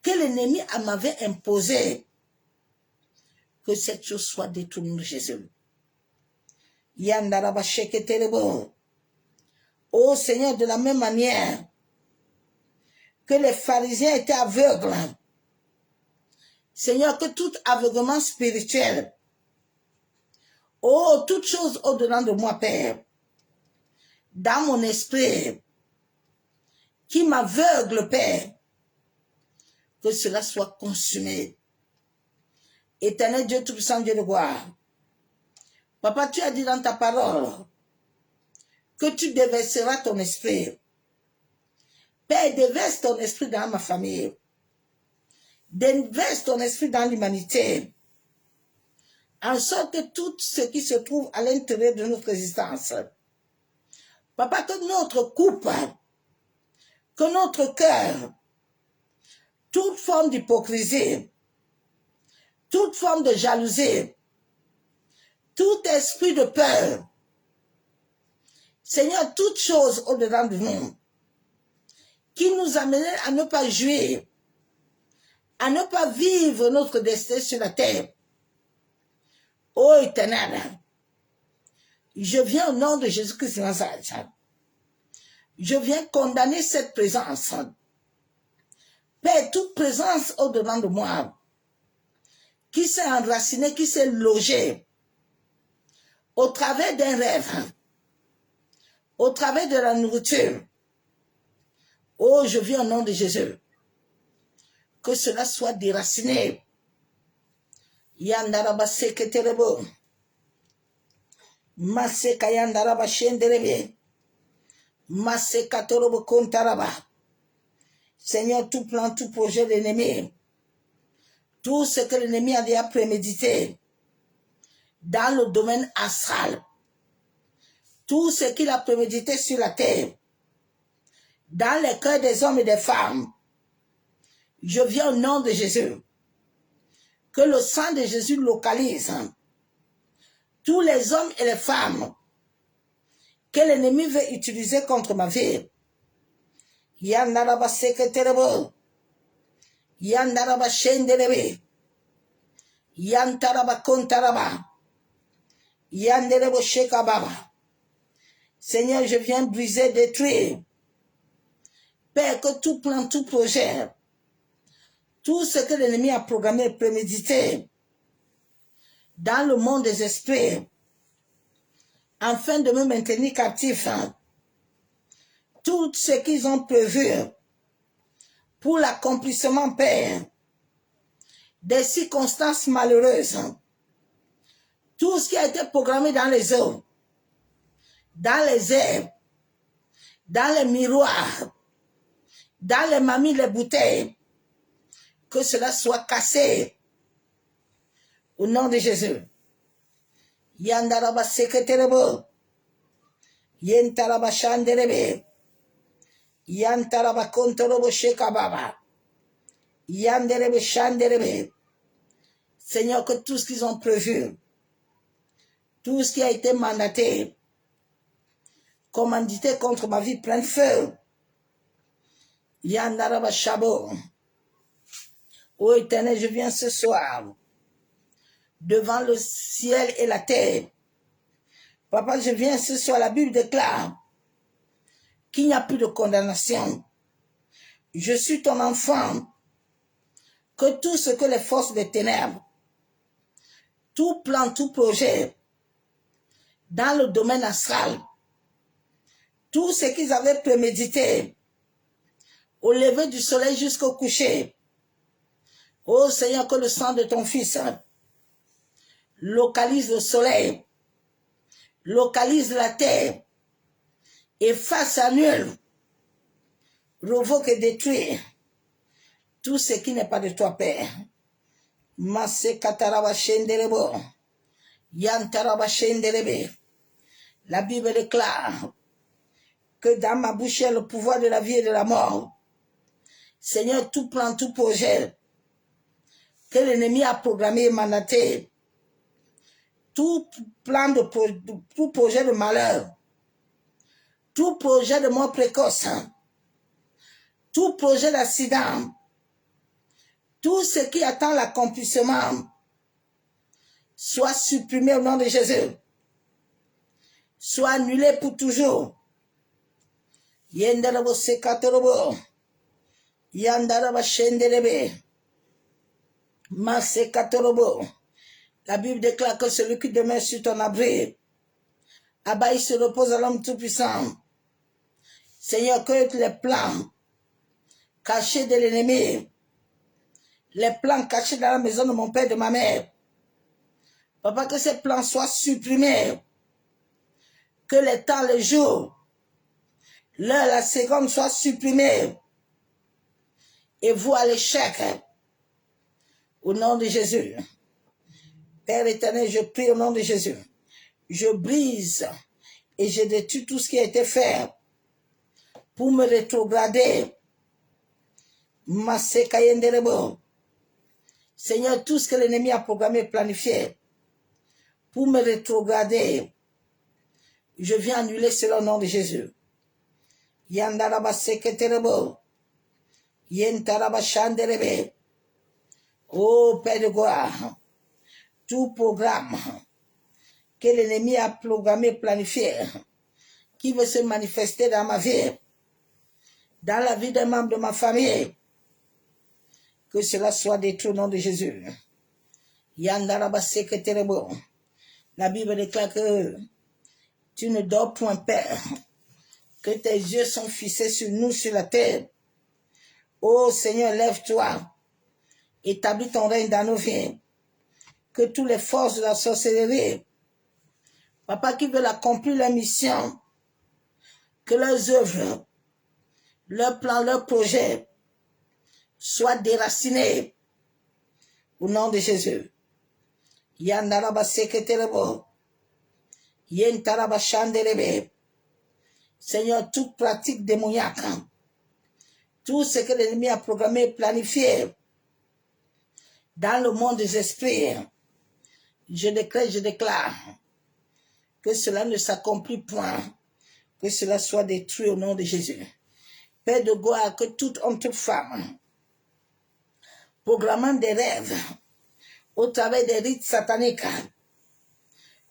que l'ennemi m'avait imposé, que cette chose soit détournée, Jésus. Oh Seigneur, de la même manière que les pharisiens étaient aveugles, Seigneur, que tout aveuglement spirituel, oh, toute chose au-dedans de moi, Père, dans mon esprit, qui m'aveugle, Père, que cela soit consumé. Éternel Dieu Tout-Puissant, Dieu de gloire. Papa, tu as dit dans ta parole que tu déverseras ton esprit. Père, déverse ton esprit dans ma famille. Déverse ton esprit dans l'humanité. En sorte que tout ce qui se trouve à l'intérieur de notre existence, Papa, que notre couple, que notre cœur, toute forme d'hypocrisie, toute forme de jalousie, tout esprit de peur, Seigneur, toute chose au-dedans de nous, qui nous amenait à ne pas jouir, à ne pas vivre notre destin sur la terre. Ô Éternel, je viens au nom de Jésus-Christ de Nazareth. Je viens condamner cette présence. Père, toute présence au-dedans de moi, qui s'est enracinée, qui s'est logée au travers d'un rêve, au travers de la nourriture. Oh, je viens au nom de Jésus. Que cela soit déraciné. Yandaraba seketerebo. Maseka yandaraba shenderebe. Maseka torobo kontaraba. Seigneur, tout plan, tout projet de l'ennemi, tout ce que l'ennemi a déjà prémédité dans le domaine astral, tout ce qu'il a prémédité sur la terre, dans les cœurs des hommes et des femmes, je viens au nom de Jésus. Que le sang de Jésus localise tous les hommes et les femmes que l'ennemi veut utiliser contre ma vie. Yandaraba seketerebo. Yandaraba shenderebe. Yantaraba kontaraba. Yanderebo shekababa. Seigneur, je viens briser, détruire. Père, que tout plan, tout projet, tout ce que l'ennemi a programmé, prémédité dans le monde des esprits, afin de me maintenir captif, tout ce qu'ils ont prévu pour l'accomplissement, Père, des circonstances malheureuses, tout ce qui a été programmé dans les eaux, dans les airs, dans les miroirs, dans les mamies, les bouteilles, que cela soit cassé au nom de Jésus. Yandaraba seketerebo. Yentaraba shanderebe. Yantaraba kontorobo shekababa. Yanderebe shanderebe. Seigneur, que tout ce qu'ils ont prévu, tout ce qui a été mandaté, commandité contre ma vie, prenne feu. Yandaraba shabo. Ô Éternel, je viens ce soir devant le ciel et la terre. Papa, je viens ce soir, la Bible déclare qu'il n'y a plus de condamnation. Je suis ton enfant. Que tout ce que les forces des ténèbres, tout plan, tout projet, dans le domaine astral, tout ce qu'ils avaient prémédité, au lever du soleil jusqu'au coucher, ô Seigneur, que le sang de ton Fils localise le soleil, localise la terre, efface, annule, revoque et détruit tout ce qui n'est pas de toi, Père. Masse kataraba shenderebo, yantaraba shenderebe. La Bible déclare que dans ma bouche il y a le pouvoir de la vie et de la mort. Seigneur, tout plan, tout projet que l'ennemi a programmé et mandaté, tout plan tout projet de malheur, tout projet de mort précoce, tout projet d'accident, tout ce qui attend l'accomplissement, soit supprimé au nom de Jésus, soit annulé pour toujours. Yendarabo sekatorobo, yandaraba shenderebe, masekatorobo. La Bible déclare que celui qui demeure sur ton abri, là-bas il se repose à l'homme tout-puissant. Seigneur, que les plans cachés de l'ennemi, les plans cachés dans la maison de mon père et de ma mère, Papa, que ces plans soient supprimés, que les temps, les jours, l'heure, la seconde soient supprimés et vous à l'échec au nom de Jésus. Père éternel, je prie au nom de Jésus. Je brise et je détruis tout ce qui a été fait pour me rétrograder. Seigneur, tout ce que l'ennemi a programmé et planifié pour me rétrograder, je viens annuler cela au nom de Jésus. Yandaraba seketerebo, yentaraba shanderebe. Oh Père de gloire, tout programme que l'ennemi a programmé, planifié, qui veut se manifester dans ma vie, dans la vie des membres de ma famille, que cela soit détruit au nom de Jésus. Yandaraba seketerebo. La Bible déclare que tu ne dors point, Père, que tes yeux sont fixés sur nous, sur la terre. Ô Seigneur, lève-toi, établis ton règne dans nos vies, que toutes les forces de la sorcellerie, papa, qui veulent accomplir leur mission, que leurs œuvres, leurs plans, leurs projets soient déracinés au nom de Jésus. Yandaraba seketerebo, yentaraba chandelebe. Seigneur, toute pratique démoniaque, tout ce que l'ennemi a programmé et planifié dans le monde des esprits, je déclare que cela ne s'accomplit point, que cela soit détruit au nom de Jésus. Père de gloire, que toute homme, toute femme, programmant des rêves au travers des rites sataniques,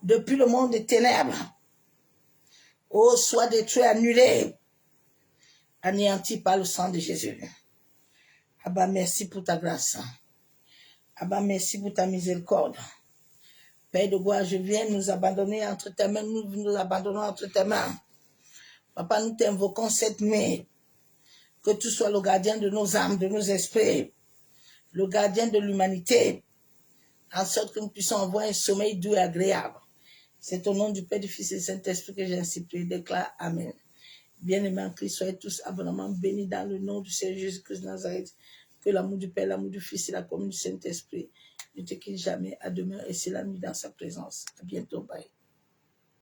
depuis le monde des ténèbres, soit détruit, annulé, anéanti par le sang de Jésus. Abba, merci pour ta grâce. Abba, merci pour ta miséricorde. Père de gloire, je viens nous abandonner entre tes mains, nous abandonnons entre tes mains. Papa, nous t'invoquons cette nuit, que tu sois le gardien de nos âmes, de nos esprits, le gardien de l'humanité, en sorte que nous puissions avoir un sommeil doux et agréable. C'est au nom du Père, du Fils et du Saint-Esprit que j'ai ainsi prié, déclare Amen. Bien-aimés en Christ, soyez tous abondamment bénis dans le nom du Seigneur Jésus-Christ de Nazareth. Que l'amour du Père, l'amour du Fils et la communion du Saint-Esprit ne te quitte jamais. À demain et c'est la nuit dans sa présence. À bientôt. Bye.